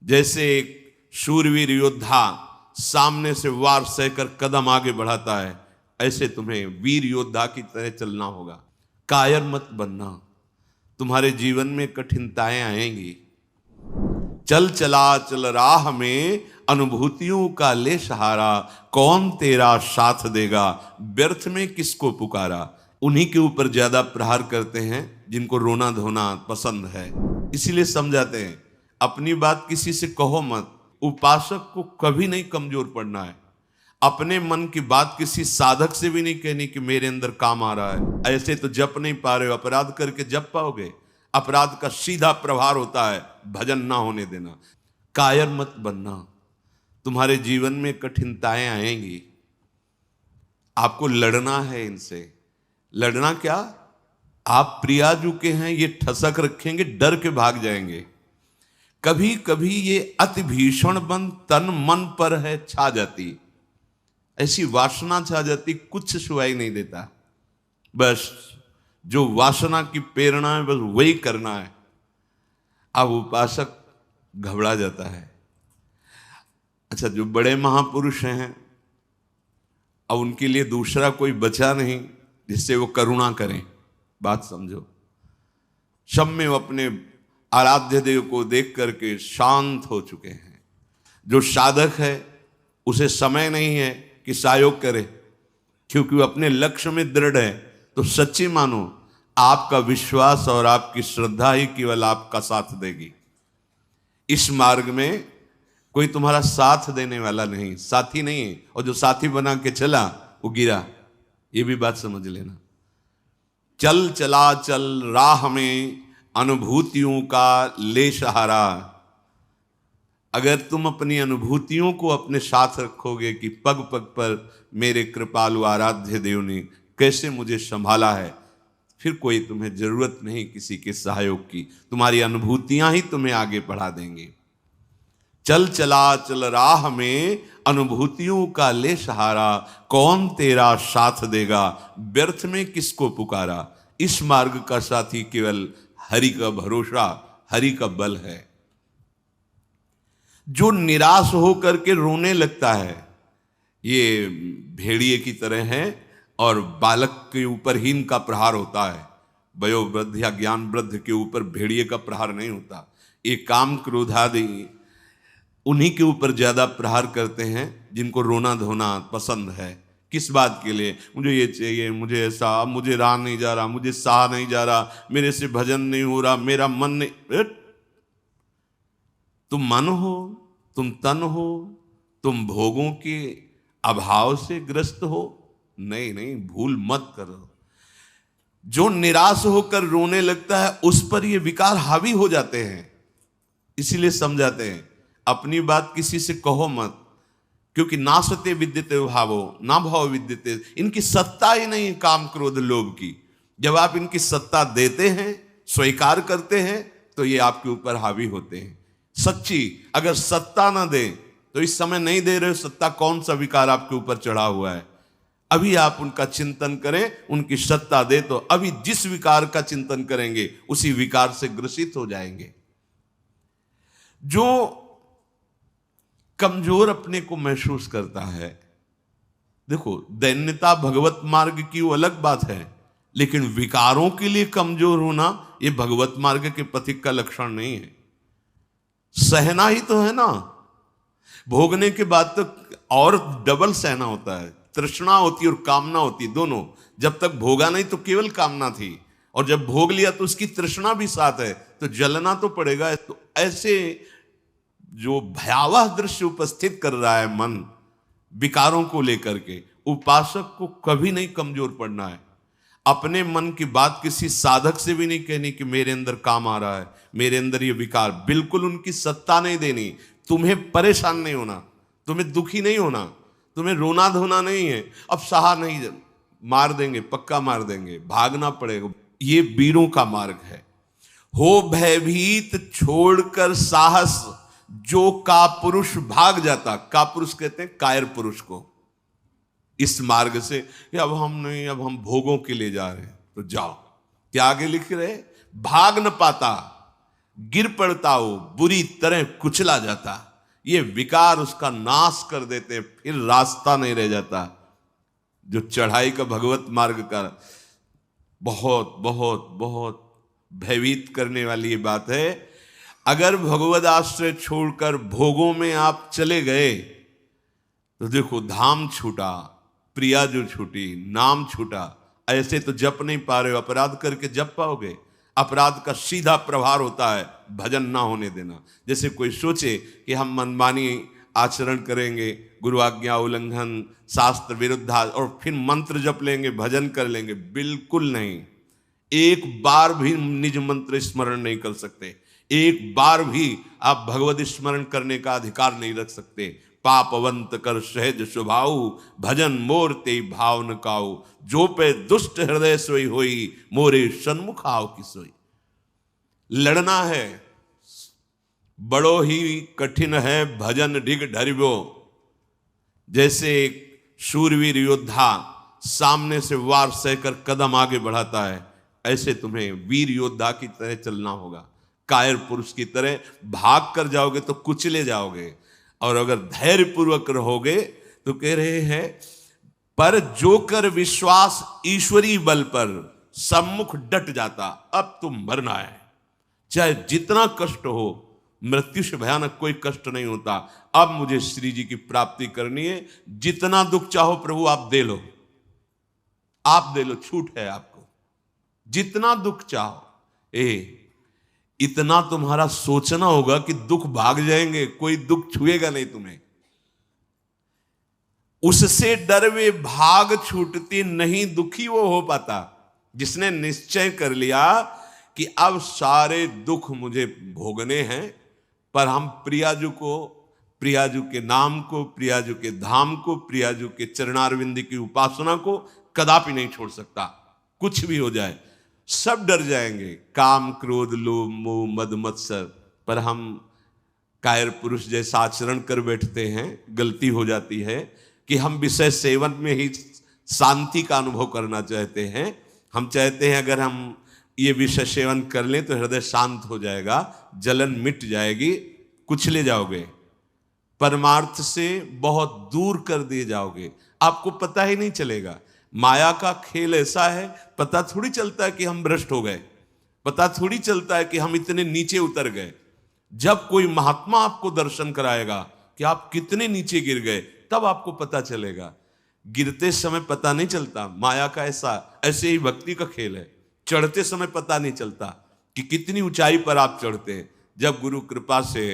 जैसे एक शूरवीर योद्धा सामने से वार सहकर कदम आगे बढ़ाता है, ऐसे तुम्हें वीर योद्धा की तरह चलना होगा। कायर मत बनना, तुम्हारे जीवन में कठिनताएं आएंगी। चल चला चल राह में अनुभूतियों का ले सहारा, कौन तेरा साथ देगा व्यर्थ में किसको पुकारा। उन्हीं के ऊपर ज्यादा प्रहार करते हैं जिनको रोना धोना पसंद है, इसीलिए समझाते हैं अपनी बात किसी से कहो मत। उपासक को कभी नहीं कमजोर पड़ना है। अपने मन की बात किसी साधक से भी नहीं कहनी कि मेरे अंदर काम आ रहा है। ऐसे तो जप नहीं पा रहे हो, अपराध करके जप पाओगे? अपराध का सीधा प्रभार होता है भजन ना होने देना। कायर मत बनना, तुम्हारे जीवन में कठिनताएं आएंगी, आपको लड़ना है इनसे। लड़ना क्या, आप प्रियाजू के हैं, ये ठसक रखेंगे, डर के भाग जाएंगे। कभी कभी ये अति भीषण बन तन मन पर है छा जाती, ऐसी वासना छा जाती, कुछ सुनाई नहीं देता। बस जो वासना की प्रेरणा है बस वही करना है। अब उपासक घबरा जाता है। अच्छा, जो बड़े महापुरुष हैं, अब उनके लिए दूसरा कोई बचा नहीं जिससे वो करुणा करें। बात समझो, सब में वो अपने आराध्य देव को देख करके शांत हो चुके हैं। जो साधक है उसे समय नहीं है कि सहयोग करे, क्योंकि वो अपने लक्ष्य में दृढ़ है। तो सच्ची मानो, आपका विश्वास और आपकी श्रद्धा ही केवल आपका साथ देगी। इस मार्ग में कोई तुम्हारा साथ देने वाला नहीं, साथी नहीं है। और जो साथी बना के चला वो गिरा, ये भी बात समझ लेना। चल चला चल राह में अनुभूतियों का ले सहारा। अगर तुम अपनी अनुभूतियों को अपने साथ रखोगे कि पग पग पर मेरे कृपालु आराध्य देव ने कैसे मुझे संभाला है, फिर कोई तुम्हें जरूरत नहीं किसी के सहयोग की। तुम्हारी अनुभूतियां ही तुम्हें आगे बढ़ा देंगी। चल चला चल राह में अनुभूतियों का ले सहारा, कौन तेरा साथ देगा व्यर्थ में किसको पुकारा। इस मार्ग का साथी केवल हरि का भरोसा, हरि का बल है। जो निराश होकर के रोने लगता है, ये भेड़िए की तरह है और बालक के ऊपर ही इनका प्रहार होता है। वयोवृद्ध या ज्ञान वृद्ध के ऊपर भेड़िए का प्रहार नहीं होता। ये काम क्रोध आदि उन्हीं के ऊपर ज्यादा प्रहार करते हैं जिनको रोना धोना पसंद है। किस बात के लिए, मुझे ये चाहिए, मुझे ऐसा, मुझे रहा नहीं जा रहा, मुझे सहा नहीं जा रहा, मेरे से भजन नहीं हो रहा, मेरा मन नहीं। तुम मन हो, तुम तन हो, तुम भोगों के अभाव से ग्रस्त हो? नहीं नहीं, भूल मत करो। जो निराश होकर रोने लगता है उस पर ये विकार हावी हो जाते हैं। इसीलिए समझाते हैं अपनी बात किसी से कहो मत, क्योंकि नासते विद्यते भावो ना भाव विद्यते। इनकी सत्ता ही नहीं काम क्रोध लोभ की। जब आप इनकी सत्ता देते हैं, स्वीकार करते हैं, तो ये आपके ऊपर हावी होते हैं। सच्ची अगर सत्ता ना दे तो इस समय नहीं दे रहे हो सत्ता, कौन सा विकार आपके ऊपर चढ़ा हुआ है। अभी आप उनका चिंतन करें, उनकी सत्ता दे तो अभी जिस विकार का चिंतन करेंगे उसी विकार से ग्रसित हो जाएंगे। जो कमजोर अपने को महसूस करता है, देखो दैन्यता भगवत मार्ग की वो अलग बात है, लेकिन विकारों के लिए कमजोर होना ये भगवत मार्ग के पथिक का लक्षण नहीं है। सहना ही तो है ना, भोगने के बाद तो और डबल सहना होता है। तृष्णा होती और कामना होती, दोनों। जब तक भोगा नहीं तो केवल कामना थी, और जब भोग लिया तो उसकी तृष्णा भी साथ है, तो जलना तो पड़ेगा। तो ऐसे जो भयावह दृश्य उपस्थित कर रहा है मन विकारों को लेकर के, उपासक को कभी नहीं कमजोर पड़ना है। अपने मन की बात किसी साधक से भी नहीं कहनी कि मेरे अंदर काम आ रहा है, मेरे अंदर ये विकार। बिल्कुल उनकी सत्ता नहीं देनी। तुम्हें परेशान नहीं होना, तुम्हें दुखी नहीं होना, तुम्हें रोना धोना नहीं है। अब सहा नहीं, मार देंगे, पक्का मार देंगे, भागना पड़ेगा। ये वीरों का मार्ग है। हो भयभीत छोड़कर साहस, जो का पुरुष भाग जाता। का पुरुष कहते हैं कायर पुरुष को। इस मार्ग से कि अब हम नहीं, अब हम भोगों के लिए जा रहे हैं, तो जाओ। क्या आगे लिख रहे, भाग न पाता। गिर पड़ता हो, बुरी तरह कुचला जाता। ये विकार उसका नाश कर देते, फिर रास्ता नहीं रह जाता। जो चढ़ाई का भगवत मार्ग का बहुत बहुत बहुत भयभीत करने वाली ये बात है। अगर भगवद आश्रय छोड़कर भोगों में आप चले गए तो देखो, धाम छूटा, प्रिया जो छूटी, नाम छूटा। ऐसे तो जप नहीं पा रहे हो, अपराध करके जप पाओगे? अपराध का सीधा प्रभाव होता है भजन ना होने देना। जैसे कोई सोचे कि हम मनमानी आचरण करेंगे, गुरु आज्ञा उल्लंघन, शास्त्र विरुद्ध, और फिर मंत्र जप लेंगे, भजन कर लेंगे। बिल्कुल नहीं। एक बार भी निज मंत्र स्मरण नहीं कर सकते, एक बार भी आप भगवत स्मरण करने का अधिकार नहीं रख सकते। पापवंत कर सहज स्वभाव, भजन मोर ते भाव न काऊ। जो पे दुष्ट हृदय सोई होई, मोरे सन्मुख आओ की सोई। लड़ना है, बड़ो ही कठिन है भजन ढिग ढरिबो। जैसे एक शूरवीर योद्धा सामने से वार सहकर कदम आगे बढ़ाता है, ऐसे तुम्हें वीर योद्धा की तरह चलना होगा। कायर पुरुष की तरह भाग कर जाओगे तो कुचले जाओगे, और अगर धैर्य पूर्वक रहोगे तो कह रहे हैं, पर जो कर विश्वास ईश्वरी बल पर, सम्मुख डट जाता। अब तुम मरना है, चाहे जितना कष्ट हो, मृत्यु से भयानक कोई कष्ट नहीं होता। अब मुझे श्री जी की प्राप्ति करनी है, जितना दुख चाहो प्रभु आप दे लो, आप दे लो, छूट है आपको, जितना दुख चाहो। इतना तुम्हारा सोचना होगा कि दुख भाग जाएंगे, कोई दुख छुएगा नहीं तुम्हें। उससे डर वे भाग छूटती नहीं, दुखी वो हो पाता जिसने निश्चय कर लिया कि अब सारे दुख मुझे भोगने हैं, पर हम प्रियाजू को, प्रियाजू के नाम को, प्रियाजू के धाम को, प्रियाजू के चरणारविंद की उपासना को कदापि नहीं छोड़ सकता। कुछ भी हो जाए, सब डर जाएंगे, काम क्रोध लोभ मोह मद मत्सर। पर हम कायर पुरुष जैसा आचरण कर बैठते हैं, गलती हो जाती है कि हम विषय सेवन में ही शांति का अनुभव करना चाहते हैं। हम चाहते हैं अगर हम ये विषय सेवन कर लें तो हृदय शांत हो जाएगा, जलन मिट जाएगी, कुचले जाओगे, परमार्थ से बहुत दूर कर दिए जाओगे, आपको पता ही नहीं चलेगा। माया का खेल ऐसा है, पता थोड़ी चलता है कि हम भ्रष्ट हो गए, पता थोड़ी चलता है कि हम इतने नीचे उतर गए। जब कोई महात्मा आपको दर्शन कराएगा कि आप कितने नीचे गिर गए, तब आपको पता चलेगा। गिरते समय पता नहीं चलता। माया का ऐसे ही भक्ति का खेल है, चढ़ते समय पता नहीं चलता कि कितनी ऊंचाई पर आप चढ़ते हैं। जब गुरु कृपा से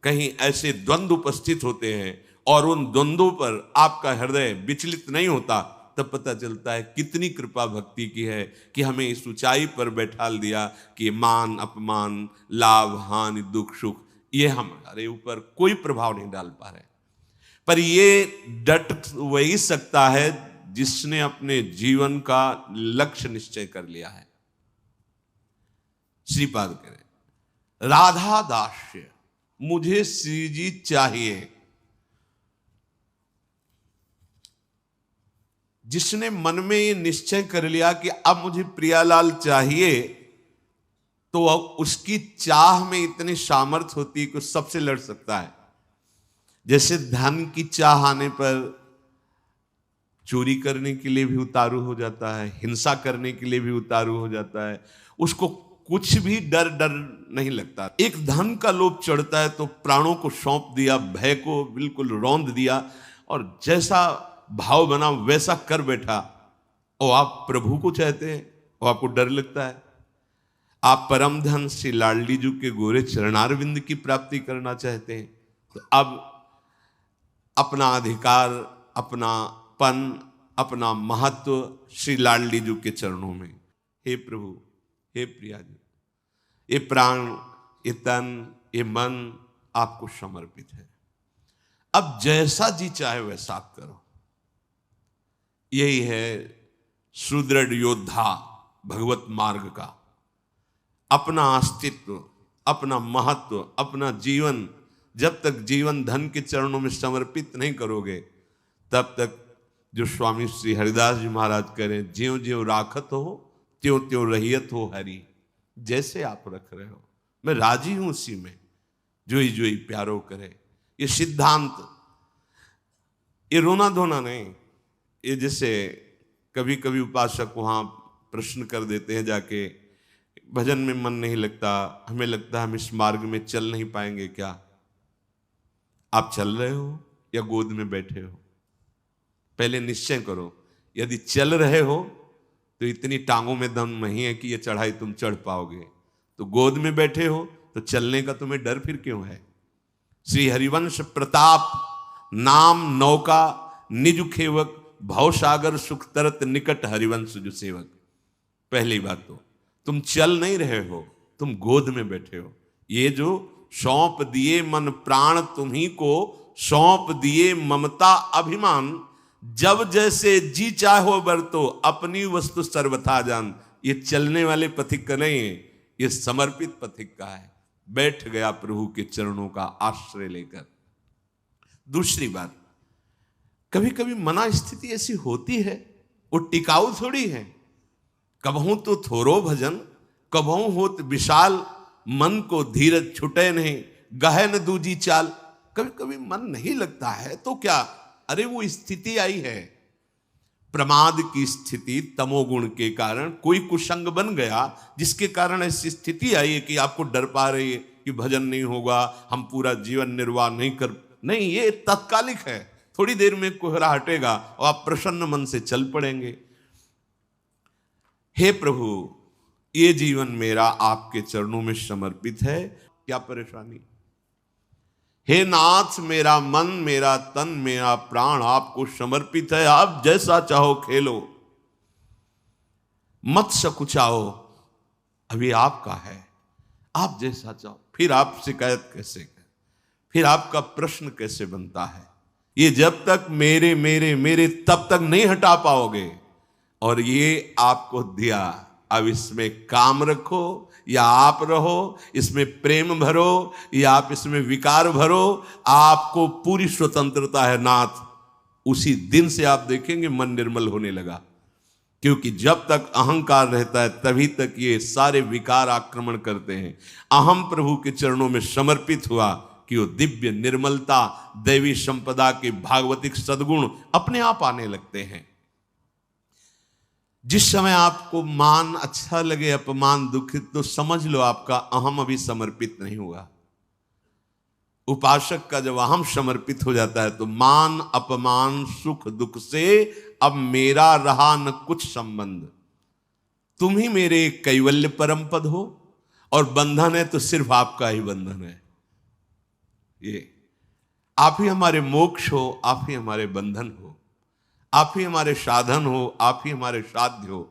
कहीं ऐसे द्वंद्व उपस्थित होते हैं और उन द्वंद्वों पर आपका हृदय विचलित नहीं होता, तब पता चलता है कितनी कृपा भक्ति की है कि हमें इस ऊंचाई पर बैठाल दिया कि मान अपमान, लाभ हानि, दुख सुख, ये हमारे ऊपर कोई प्रभाव नहीं डाल पा रहे। पर ये डट वही सकता है जिसने अपने जीवन का लक्ष्य निश्चय कर लिया है। श्रीपाद कह रहे, राधा दास्य, मुझे श्री जी चाहिए। जिसने मन में ये निश्चय कर लिया कि अब मुझे प्रियालाल चाहिए, तो उसकी चाह में इतनी सामर्थ्य होती है कि सबसे लड़ सकता है। जैसे धन की चाह आने पर चोरी करने के लिए भी उतारू हो जाता है, हिंसा करने के लिए भी उतारू हो जाता है, उसको कुछ भी डर नहीं लगता। एक धन का लोभ चढ़ता है तो प्राणों को सौंप दिया, भय को बिल्कुल रौंद दिया, और जैसा भाव बना वैसा कर बैठा। और आप प्रभु को चाहते हैं और आपको डर लगता है। आप परम धन श्री लाडली जी के गोरे चरणारविंद की प्राप्ति करना चाहते हैं, तो अब अपना अधिकार, अपना पन, अपना महत्व श्री लाडली जी के चरणों में। हे प्रभु, हे प्रिया जी, ये प्राण, ये तन, ये मन आपको समर्पित है। अब जैसा जी चाहे वैसा आप करो। यही है सुदृढ़ योद्धा भगवत मार्ग का। अपना अस्तित्व, अपना महत्व, अपना जीवन जब तक जीवन धन के चरणों में समर्पित नहीं करोगे, तब तक जो स्वामी श्री हरिदास जी महाराज करें, ज्यों ज्यों राखत हो त्यों त्यों रहियत हो हरि। जैसे आप रख रहे हो मैं राजी हूं उसी में, जोई जोई प्यारो करे। ये सिद्धांत, ये रोना धोना नहीं। ये जैसे कभी कभी उपासक वहां प्रश्न कर देते हैं जाके, भजन में मन नहीं लगता, हमें लगता है हम इस मार्ग में चल नहीं पाएंगे क्या? आप चल रहे हो या गोद में बैठे हो? पहले निश्चय करो। यदि चल रहे हो तो इतनी टांगों में दम नहीं है कि ये चढ़ाई तुम चढ़ पाओगे। तो गोद में बैठे हो तो चलने का तुम्हें डर फिर क्यों है? श्री हरिवंश प्रताप नाम नौका निज खेवक, भवसागर सुख तरत निकट हरिवंश जो सेवक। पहली बात तो तुम चल नहीं रहे हो, तुम गोद में बैठे हो। ये जो सौंप दिए मन प्राण तुम्ही को, सौंप दिए ममता अभिमान, जब जैसे जी चाहो बरतो, अपनी वस्तु सर्वथा जान। ये चलने वाले पथिक का नहीं है, ये समर्पित पथिक का है। बैठ गया प्रभु के चरणों का आश्रय लेकर। दूसरी बात, कभी कभी मना स्थिति ऐसी होती है, वो टिकाऊ थोड़ी है। कबहू तो थोरो भजन, कबहू होत विशाल, मन को धीरज छुटे नहीं, गहन दूजी चाल। कभी कभी मन नहीं लगता है तो क्या, अरे वो स्थिति आई है, प्रमाद की स्थिति, तमोगुण के कारण कोई कुसंग बन गया, जिसके कारण ऐसी स्थिति आई है कि आपको डर पा रही है कि भजन नहीं होगा, हम पूरा जीवन निर्वाह नहीं कर। नहीं, ये तात्कालिक है, थोड़ी देर में कोहरा हटेगा और आप प्रसन्न मन से चल पड़ेंगे। हे प्रभु, ये जीवन मेरा आपके चरणों में समर्पित है, क्या परेशानी? हे नाथ, मेरा मन, मेरा तन, मेरा प्राण आपको समर्पित है, आप जैसा चाहो खेलो, मत सकुचाओ, अभी आपका है, आप जैसा चाहो। फिर आप शिकायत कैसे करें? फिर आपका प्रश्न कैसे बनता है? ये जब तक मेरे मेरे मेरे तब तक नहीं हटा पाओगे। और ये आपको दिया, अब इसमें काम रखो या आप रहो, इसमें प्रेम भरो या आप इसमें विकार भरो, आपको पूरी स्वतंत्रता है नाथ। उसी दिन से आप देखेंगे मन निर्मल होने लगा। क्योंकि जब तक अहंकार रहता है तभी तक ये सारे विकार आक्रमण करते हैं। अहम प्रभु के चरणों में समर्पित हुआ कि वो दिव्य निर्मलता, दैवी संपदा के भागवतिक सद्गुण अपने आप आने लगते हैं। जिस समय आपको मान अच्छा लगे, अपमान दुखित, तो समझ लो आपका अहम अभी समर्पित नहीं हुआ। उपासक का जब अहम समर्पित हो जाता है तो मान अपमान सुख दुख से अब मेरा रहा न कुछ संबंध। तुम ही मेरे कैवल्य परम पद हो और बंधन है तो सिर्फ आपका ही बंधन है। ये आप ही हमारे मोक्ष हो, आप ही हमारे बंधन हो, आप ही हमारे साधन हो, आप ही हमारे साध्य हो।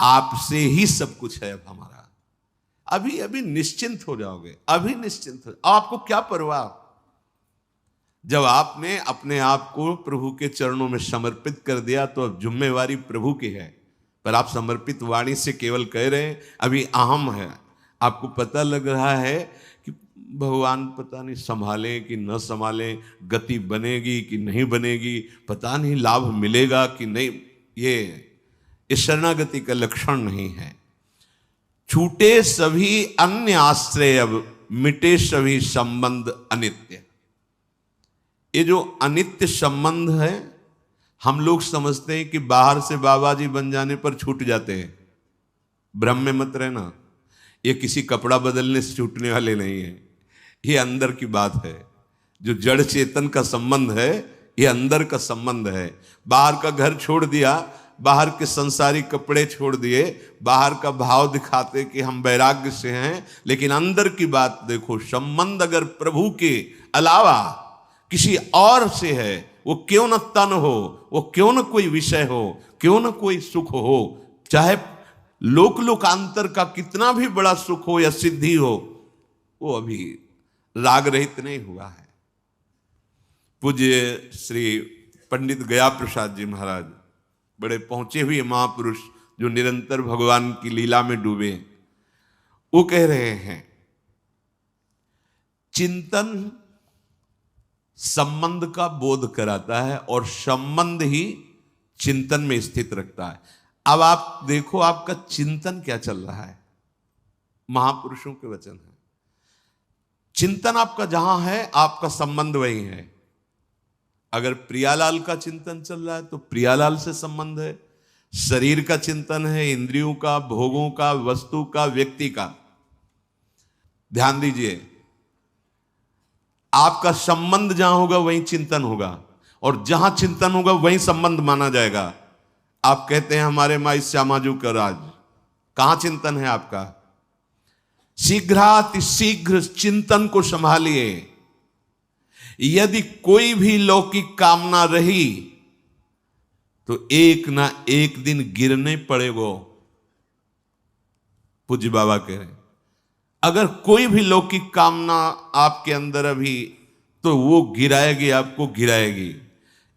आपसे ही सब कुछ है अब हमारा। अभी अभी निश्चिंत हो जाओगे, अभी निश्चिंत हो। आपको क्या परवाह? जब आपने अपने आप को प्रभु के चरणों में समर्पित कर दिया तो अब जिम्मेवारी प्रभु की है। पर आप समर्पित वाणी से केवल कह रहे हैं, अभी अहम है। आपको पता लग रहा है कि भगवान पता नहीं संभालें कि न संभालें, गति बनेगी कि नहीं बनेगी, पता नहीं लाभ मिलेगा कि नहीं। ये शरणागति का लक्षण नहीं है। छूटे सभी अन्य आश्रय, अब मिटे सभी संबंध अनित्य। ये जो अनित्य संबंध है, हम लोग समझते हैं कि बाहर से बाबा जी बन जाने पर छूट जाते हैं। भ्रम में मत रहना, ये किसी कपड़ा बदलने से छूटने वाले नहीं है। ये अंदर की बात है। जो जड़ चेतन का संबंध है, ये अंदर का संबंध है। बाहर का घर छोड़ दिया, बाहर के संसारी कपड़े छोड़ दिए, बाहर का भाव दिखाते कि हम वैराग्य से हैं, लेकिन अंदर की बात देखो। संबंध अगर प्रभु के अलावा किसी और से है, वो क्यों न तन हो, वो क्यों न कोई विषय हो, क्यों न कोई सुख हो, चाहे लोक लोकांतर का कितना भी बड़ा सुख हो या सिद्धि हो, वो अभी राग रहित नहीं हुआ है। पूज्य श्री पंडित गया प्रसाद जी महाराज, बड़े पहुंचे हुए महापुरुष जो निरंतर भगवान की लीला में डूबे, वो कह रहे हैं चिंतन संबंध का बोध कराता है और संबंध ही चिंतन में स्थित रखता है। अब आप देखो आपका चिंतन क्या चल रहा है। महापुरुषों के वचन है। चिंतन आपका जहां है, आपका संबंध वही है। अगर प्रियालाल का चिंतन चल रहा है तो प्रियालाल से संबंध है। शरीर का चिंतन है, इंद्रियों का, भोगों का, वस्तु का, व्यक्ति का। ध्यान दीजिए, आपका संबंध जहां होगा वहीं चिंतन होगा, और जहां चिंतन होगा वहीं संबंध माना जाएगा। आप कहते हैं हमारे माई श्यामाजू का राज, कहां चिंतन है आपका? शीघ्रातिशीघ्र चिंतन को संभालिए। यदि कोई भी लौकिक कामना रही तो एक ना एक दिन गिरने पड़ेगो। पूज्य बाबा कह रहे हैं, अगर कोई भी लौकिक कामना आपके अंदर अभी, तो वो गिराएगी, आपको गिराएगी।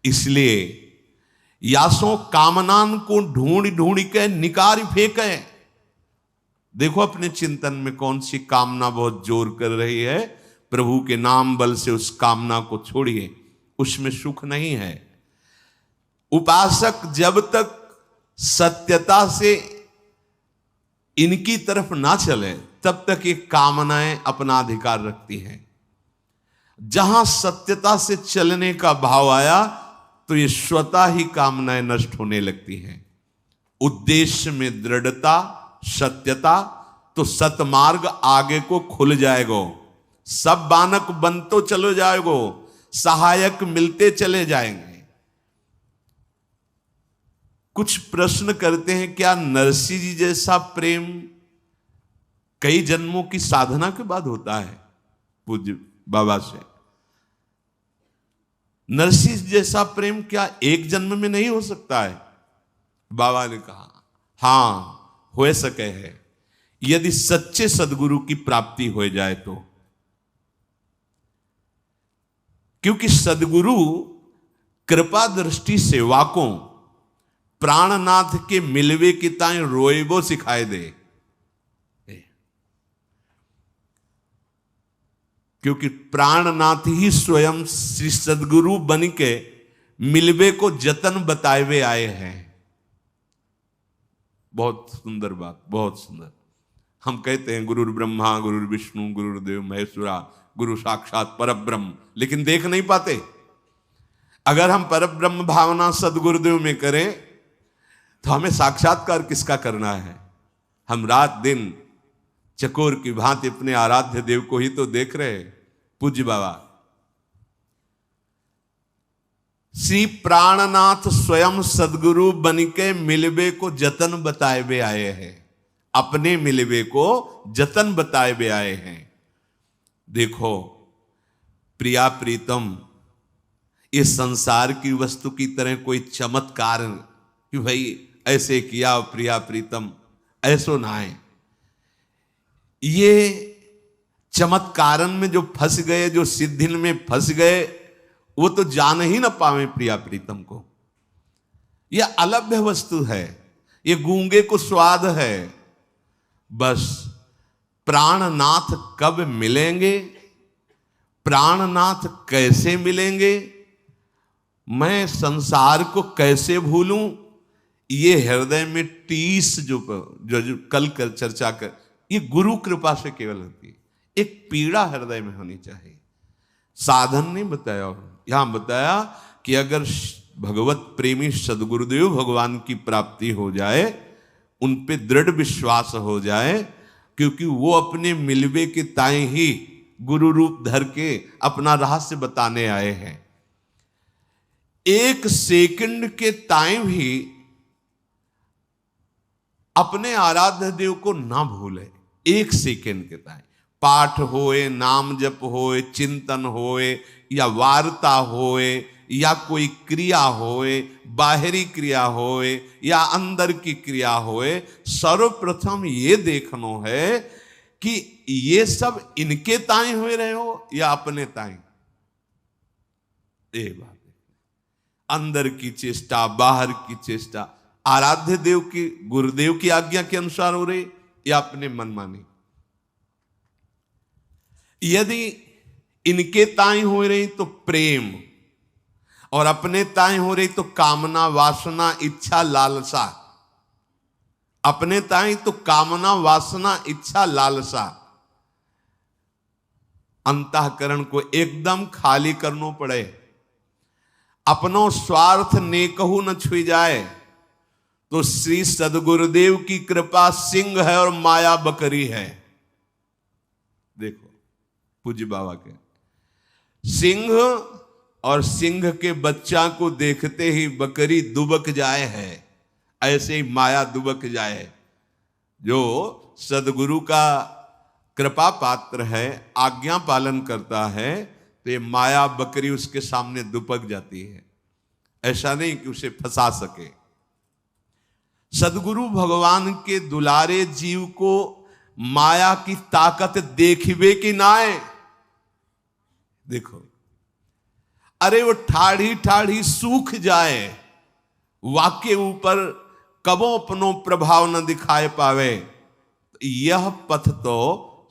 इसलिए यासों कामनान को ढूंढ ढूंढ के निकाल फेंके। देखो अपने चिंतन में कौन सी कामना बहुत जोर कर रही है, प्रभु के नाम बल से उस कामना को छोड़िए, उसमें सुख नहीं है। उपासक जब तक सत्यता से इनकी तरफ ना चले तब तक ये कामनाएं अपना अधिकार रखती हैं। जहां सत्यता से चलने का भाव आया तो ये स्वतः ही कामनाएं नष्ट होने लगती हैं। उद्देश्य में दृढ़ता, सत्यता, तो सतमार्ग आगे को खुल जाएगो। सब बानक बनतो चलो जाएगो, सहायक मिलते चले जाएंगे। कुछ प्रश्न करते हैं, क्या नरसिंह जी जैसा प्रेम कई जन्मों की साधना के बाद होता है? पूज्य बाबा से, नरसिंह जैसा प्रेम क्या एक जन्म में नहीं हो सकता है? बाबा ने कहा हां, हो सके है, यदि सच्चे सदगुरु की प्राप्ति हो जाए तो। क्योंकि सदगुरु कृपा दृष्टि सेवाकों प्राणनाथ के मिलवे की ताई रोएबो सिखाए दे। क्योंकि प्राणनाथ ही स्वयं श्री सदगुरु बन के मिलवे को जतन बताए हुए आए हैं। बहुत सुंदर बात, बहुत सुंदर। हम कहते हैं गुरुर ब्रह्मा गुरुर विष्णु गुरुर्देव महेश्वरा, गुरु साक्षात परब्रह्म, लेकिन देख नहीं पाते। अगर हम परब्रह्म भावना सदगुरुदेव में करें तो हमें साक्षात्कार किसका करना है? हम रात दिन चकोर की भांति अपने आराध्य देव को ही तो देख रहे। पूज्य बाबा श्री प्राणनाथ स्वयं सदगुरु बनिके मिलवे को जतन बताए हुए आए हैं। अपने मिलवे को जतन बताए हुए आए हैं। देखो प्रिया प्रीतम, ये संसार की वस्तु की तरह कोई चमत्कार कि भाई ऐसे किया प्रिया प्रीतम, ऐसो ना है। ये चमत्कारन में जो फंस गए, जो सिद्धिन में फंस गए, वो तो जान ही ना पावे प्रिया प्रीतम को। यह अलभ्य वस्तु है, ये गूंगे को स्वाद है। बस प्राणनाथ कब मिलेंगे, प्राणनाथ कैसे मिलेंगे, मैं संसार को कैसे भूलूं, ये हृदय में टीस जो कल चर्चा कर, ये गुरु कृपा से केवल होती है। एक पीड़ा हृदय में होनी चाहिए। साधन नहीं बताया, यहां बताया कि अगर भगवत प्रेमी सदगुरुदेव भगवान की प्राप्ति हो जाए, उन पे दृढ़ विश्वास हो जाए, क्योंकि वो अपने मिलवे के ताई ही गुरु रूप धर के अपना रहस्य बताने आए हैं। एक सेकंड के ताई भी अपने आराध्य देव को ना भूले। एक सेकंड के ताई पाठ होए, नाम जप होए, चिंतन होए, या वार्ता होए, या कोई क्रिया होए, बाहरी क्रिया होए या अंदर की क्रिया होए, सर्वप्रथम ये देखना है कि ये सब इनके ताई हुए रहे हो या अपने ताई। ये बात अंदर की चेष्टा, बाहर की चेष्टा आराध्य देव की, गुरुदेव की आज्ञा के अनुसार हो रही या अपने मनमानी। यदि इनके ताई हो रही तो प्रेम, और अपने ताई हो रही तो कामना, वासना, इच्छा, लालसा। अपने ताई तो कामना वासना इच्छा लालसा अंतःकरण को एकदम खाली करना पड़े। अपनो स्वार्थ नेकहु न छुई जाए तो श्री सदगुरुदेव की कृपा सिंह है और माया बकरी है। देखो पूज्य बाबा के सिंह और सिंह के बच्चा को देखते ही बकरी दुबक जाए है, ऐसे ही माया दुबक जाए। जो सदगुरु का कृपा पात्र है, आज्ञा पालन करता है, तो ये माया बकरी उसके सामने दुबक जाती है। ऐसा नहीं कि उसे फंसा सके। सदगुरु भगवान के दुलारे जीव को माया की ताकत देखिबे कि नाए। देखो अरे वो ठाढ़ी ठाढ़ी सूख जाए, वाके ऊपर कबो अपनो प्रभाव न दिखाए पावे। यह पथ तो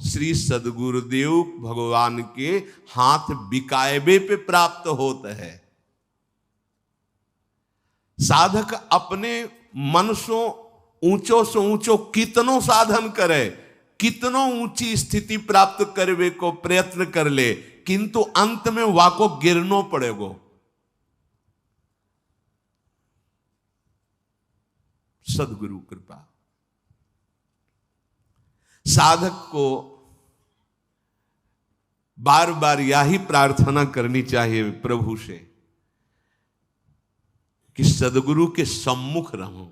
श्री सदगुरुदेव भगवान के हाथ बिकायबे पे प्राप्त होता है। साधक अपने मन से ऊंचो कितनो साधन करे, कितनो ऊंची स्थिति प्राप्त करवे को प्रयत्न कर ले, किंतु अंत में वाको गिरनो पड़ेगो। सदगुरु कृपा। साधक को बार बार यही प्रार्थना करनी चाहिए प्रभु से कि सदगुरु के सम्मुख रहूं।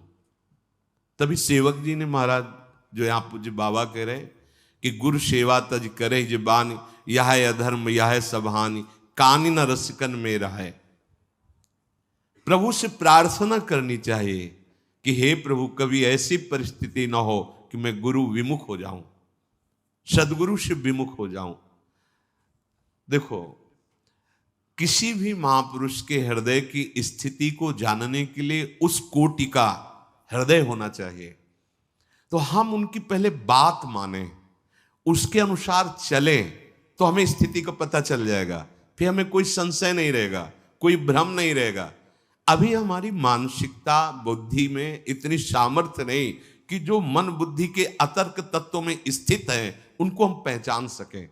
तभी सेवक जी ने महाराज जो यहां पूज्य बाबा कह रहे कि गुरु सेवा तज करे जबानी, यह अधर्म यह सबहानी, कानी न रसिकन में रहे। प्रभु से प्रार्थना करनी चाहिए कि हे प्रभु कभी ऐसी परिस्थिति न हो कि मैं गुरु विमुख हो जाऊं, सदगुरु से विमुख हो जाऊं। देखो किसी भी महापुरुष के हृदय की स्थिति को जानने के लिए उस कोटि का हृदय होना चाहिए। तो हम उनकी पहले बात माने, उसके अनुसार चलें, तो हमें स्थिति का पता चल जाएगा। फिर हमें कोई संशय नहीं रहेगा, कोई भ्रम नहीं रहेगा। अभी हमारी मानसिकता बुद्धि में इतनी सामर्थ्य नहीं कि जो मन बुद्धि के अतर्क तत्वों में स्थित है उनको हम पहचान सकें।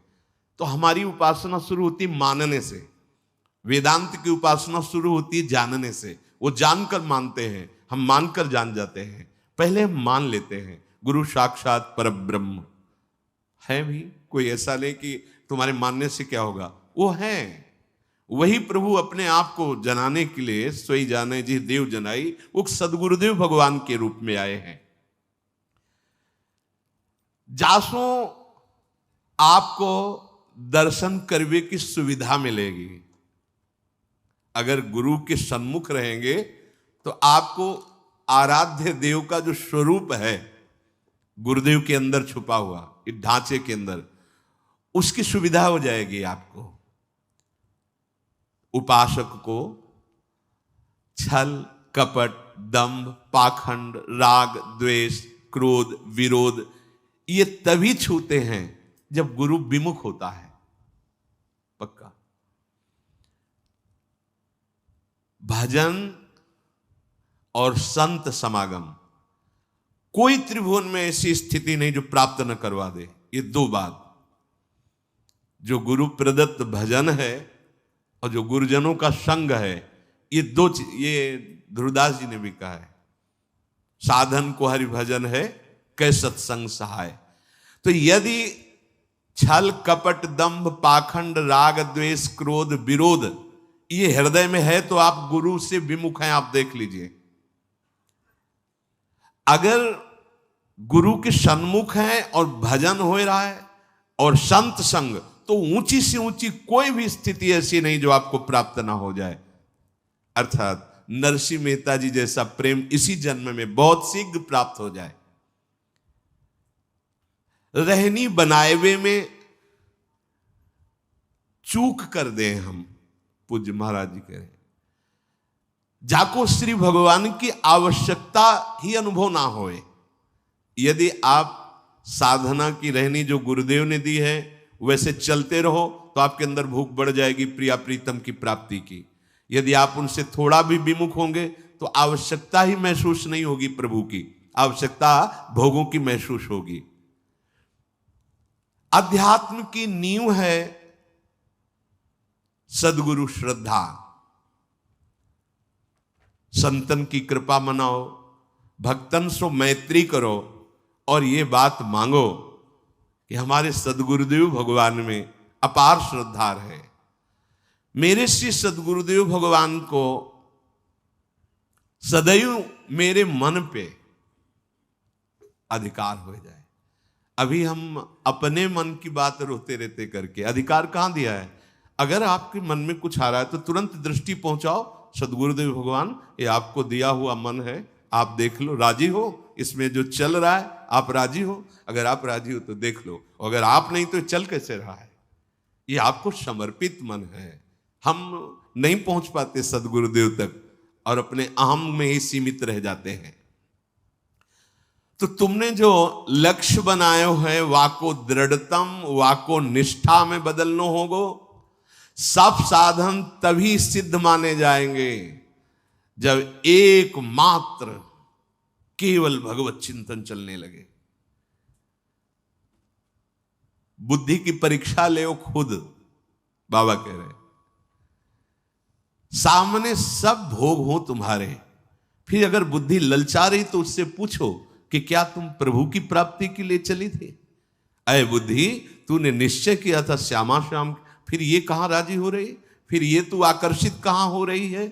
तो हमारी उपासना शुरू होती मानने से, वेदांत की उपासना शुरू होती है जानने से। वो जानकर मानते हैं, हम मानकर जान जाते हैं। पहले हम मान लेते हैं गुरु साक्षात परब्रह्म है। भी कोई ऐसा नहीं कि तुम्हारे मानने से क्या होगा, वो है। वही प्रभु अपने आप को जनाने के लिए सोई जाने जी देव जनाई, वो सदगुरुदेव भगवान के रूप में आए हैं। जासो आपको दर्शन करने की सुविधा मिलेगी। अगर गुरु के सन्मुख रहेंगे तो आपको आराध्य देव का जो स्वरूप है गुरुदेव के अंदर छुपा हुआ, इस ढांचे के अंदर, उसकी सुविधा हो जाएगी आपको। उपासक को छल कपट दंभ पाखंड राग द्वेष क्रोध विरोध ये तभी छूते हैं जब गुरु विमुख होता है। पक्का भजन और संत समागम, कोई त्रिभुवन में ऐसी स्थिति नहीं जो प्राप्त न करवा दे। ये दो बात, जो गुरु प्रदत्त भजन है और जो गुरुजनों का संग है, ये दो, ये ध्रुवदास जी ने भी कहा है, साधन को हरि भजन है कै सत्संग सहाय। तो यदि छल कपट दंभ पाखंड राग द्वेष क्रोध विरोध ये हृदय में है तो आप गुरु से विमुख हैं। आप देख लीजिए, अगर गुरु के सन्मुख हैं और भजन हो रहा है और संत संग, तो ऊंची से ऊंची कोई भी स्थिति ऐसी नहीं जो आपको प्राप्त ना हो जाए। अर्थात नरसिंह मेहता जी जैसा प्रेम इसी जन्म में बहुत शीघ्र प्राप्त हो जाए। रहनी बनाएवे में चूक कर दें हम, पूज्य महाराज जी कह रहे हैं, जाको श्री भगवान की आवश्यकता ही अनुभव ना होए। यदि आप साधना की रहनी जो गुरुदेव ने दी है वैसे चलते रहो तो आपके अंदर भूख बढ़ जाएगी प्रिया प्रीतम की प्राप्ति की। यदि आप उनसे थोड़ा भी विमुख होंगे तो आवश्यकता ही महसूस नहीं होगी प्रभु की, आवश्यकता भोगों की महसूस होगी। अध्यात्म की नींव है सद्गुरु श्रद्धा। संतन की कृपा मनाओ, भक्तन सो मैत्री करो और ये बात मांगो कि हमारे सद्गुरुदेव भगवान में अपार श्रद्धा है। मेरे श्री सद्गुरुदेव भगवान को सदैव मेरे मन पे अधिकार हो जाए। अभी हम अपने मन की बात रोते रहते करके अधिकार कहां दिया है? अगर आपके मन में कुछ आ रहा है तो तुरंत दृष्टि पहुंचाओ, सद्गुरुदेव भगवान ये आपको दिया हुआ मन है, आप देख लो, राजी हो इसमें जो चल रहा है, आप राजी हो? अगर आप राजी हो तो देख लो, अगर आप नहीं तो चल कैसे रहा है? ये आपको समर्पित मन है। हम नहीं पहुंच पाते सद्गुरुदेव तक और अपने अहम में ही सीमित रह जाते हैं। तो तुमने जो लक्ष्य बनायो है वाको दृढ़तम, वाको निष्ठा में बदलनो होगो। सब साधन तभी सिद्ध माने जाएंगे जब एकमात्र केवल भगवत चिंतन चलने लगे। बुद्धि की परीक्षा ले खुद, बाबा कह रहे, सामने सब भोग हो तुम्हारे, फिर अगर बुद्धि ललचा रही तो उससे पूछो कि क्या तुम प्रभु की प्राप्ति के लिए चली थी? अय बुद्धि, तूने निश्चय किया था श्यामा श्याम, फिर ये कहां राजी हो रही? फिर ये तू आकर्षित कहां हो रही है?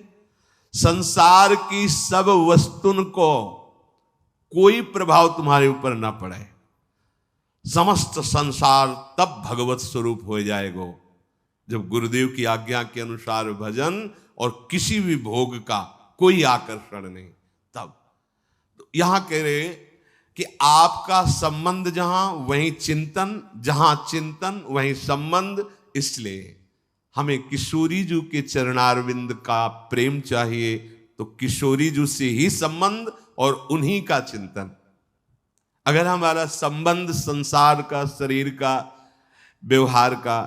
संसार की सब वस्तुन को कोई प्रभाव तुम्हारे ऊपर ना पड़े, समस्त संसार तब भगवत स्वरूप हो जाएगा जब गुरुदेव की आज्ञा के अनुसार भजन और किसी भी भोग का कोई आकर्षण नहीं। तब तो यहां कह रहे कि आपका संबंध जहां वहीं चिंतन, जहां चिंतन वहीं संबंध। इसलिए हमें किशोरी जी के चरणारविंद का प्रेम चाहिए, तो किशोरी जी से ही संबंध और उन्हीं का चिंतन। अगर हमारा संबंध संसार का, शरीर का, व्यवहार का,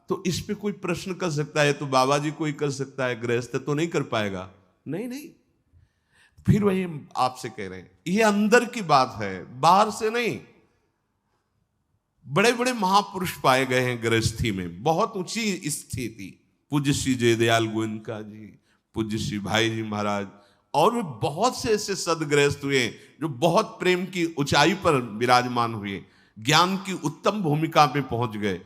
तो इस पे कोई प्रश्न कर सकता है तो बाबा जी कोई कर सकता है, गृहस्थ तो नहीं कर पाएगा। नहीं नहीं, फिर वही आपसे कह रहे हैं, ये अंदर की बात है, बाहर से नहीं। बड़े बड़े महापुरुष पाए गए हैं गृहस्थी में, बहुत ऊंची स्थिति। पूज्य श्री जयदयाल गोयनका जी, पूज्य श्री भाई जी महाराज, और भी बहुत से ऐसे सदगृहस्थ हुए जो बहुत प्रेम की ऊंचाई पर विराजमान हुए, ज्ञान की उत्तम भूमिका पे पहुंच गए।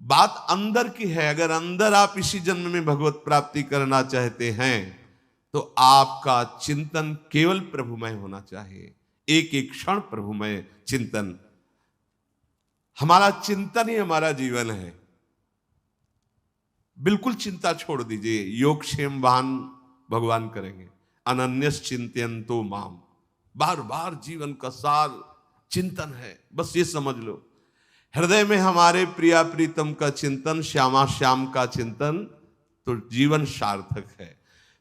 बात अंदर की है। अगर अंदर आप इसी जन्म में भगवत प्राप्ति करना चाहते हैं तो आपका चिंतन केवल प्रभुमय होना चाहिए, एक एक क्षण प्रभुमय चिंतन। हमारा चिंतन ही हमारा जीवन है। बिल्कुल चिंता छोड़ दीजिए, योगक्षेम वाहन भगवान करेंगे। अनन्यस चिंतयन्तो माम, बार बार जीवन का सार चिंतन है, बस ये समझ लो। हृदय में हमारे प्रिया प्रीतम का चिंतन, श्यामा श्याम का चिंतन, तो जीवन सार्थक है।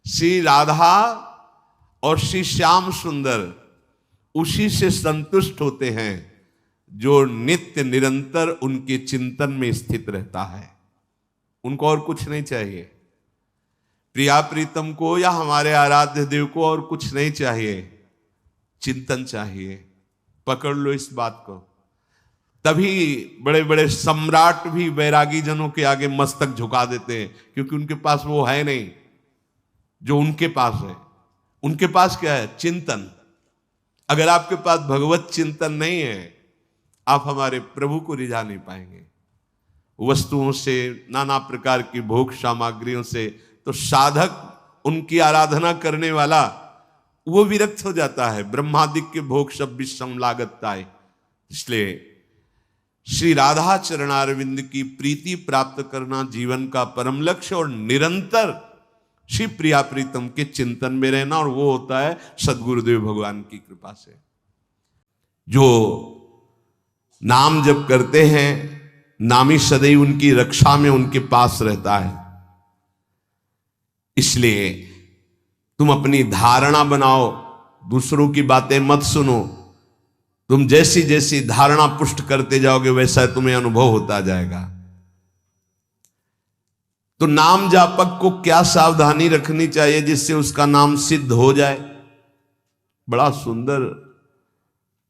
श्री राधा और श्री श्याम सुंदर उसी से संतुष्ट होते हैं जो नित्य निरंतर उनके चिंतन में स्थित रहता है। उनको और कुछ नहीं चाहिए। प्रिया प्रीतम को या हमारे आराध्य देव को और कुछ नहीं चाहिए, चिंतन चाहिए। पकड़ लो इस बात को। तभी बड़े बड़े सम्राट भी वैरागी जनों के आगे मस्तक झुका देते हैं, क्योंकि उनके पास वो है नहीं जो उनके पास है। उनके पास क्या है? चिंतन। अगर आपके पास भगवत चिंतन नहीं है, आप हमारे प्रभु को रिझा नहीं पाएंगे। वस्तुओं से, नाना प्रकार की भोग सामग्रियों से तो साधक, उनकी आराधना करने वाला, वो विरक्त हो जाता है। ब्रह्मादिक के भोग सब विषम लागताय। इसलिए श्री राधा चरणारविंद की प्रीति प्राप्त करना जीवन का परम लक्ष्य, और निरंतर श्री प्रिया प्रीतम के चिंतन में रहना, और वो होता है सद्गुरुदेव भगवान की कृपा से। जो नाम जप करते हैं, नामी सदैव उनकी रक्षा में उनके पास रहता है। इसलिए तुम अपनी धारणा बनाओ, दूसरों की बातें मत सुनो। तुम जैसी जैसी धारणा पुष्ट करते जाओगे वैसा तुम्हें अनुभव होता जाएगा। तो नाम जापक को क्या सावधानी रखनी चाहिए जिससे उसका नाम सिद्ध हो जाए? बड़ा सुंदर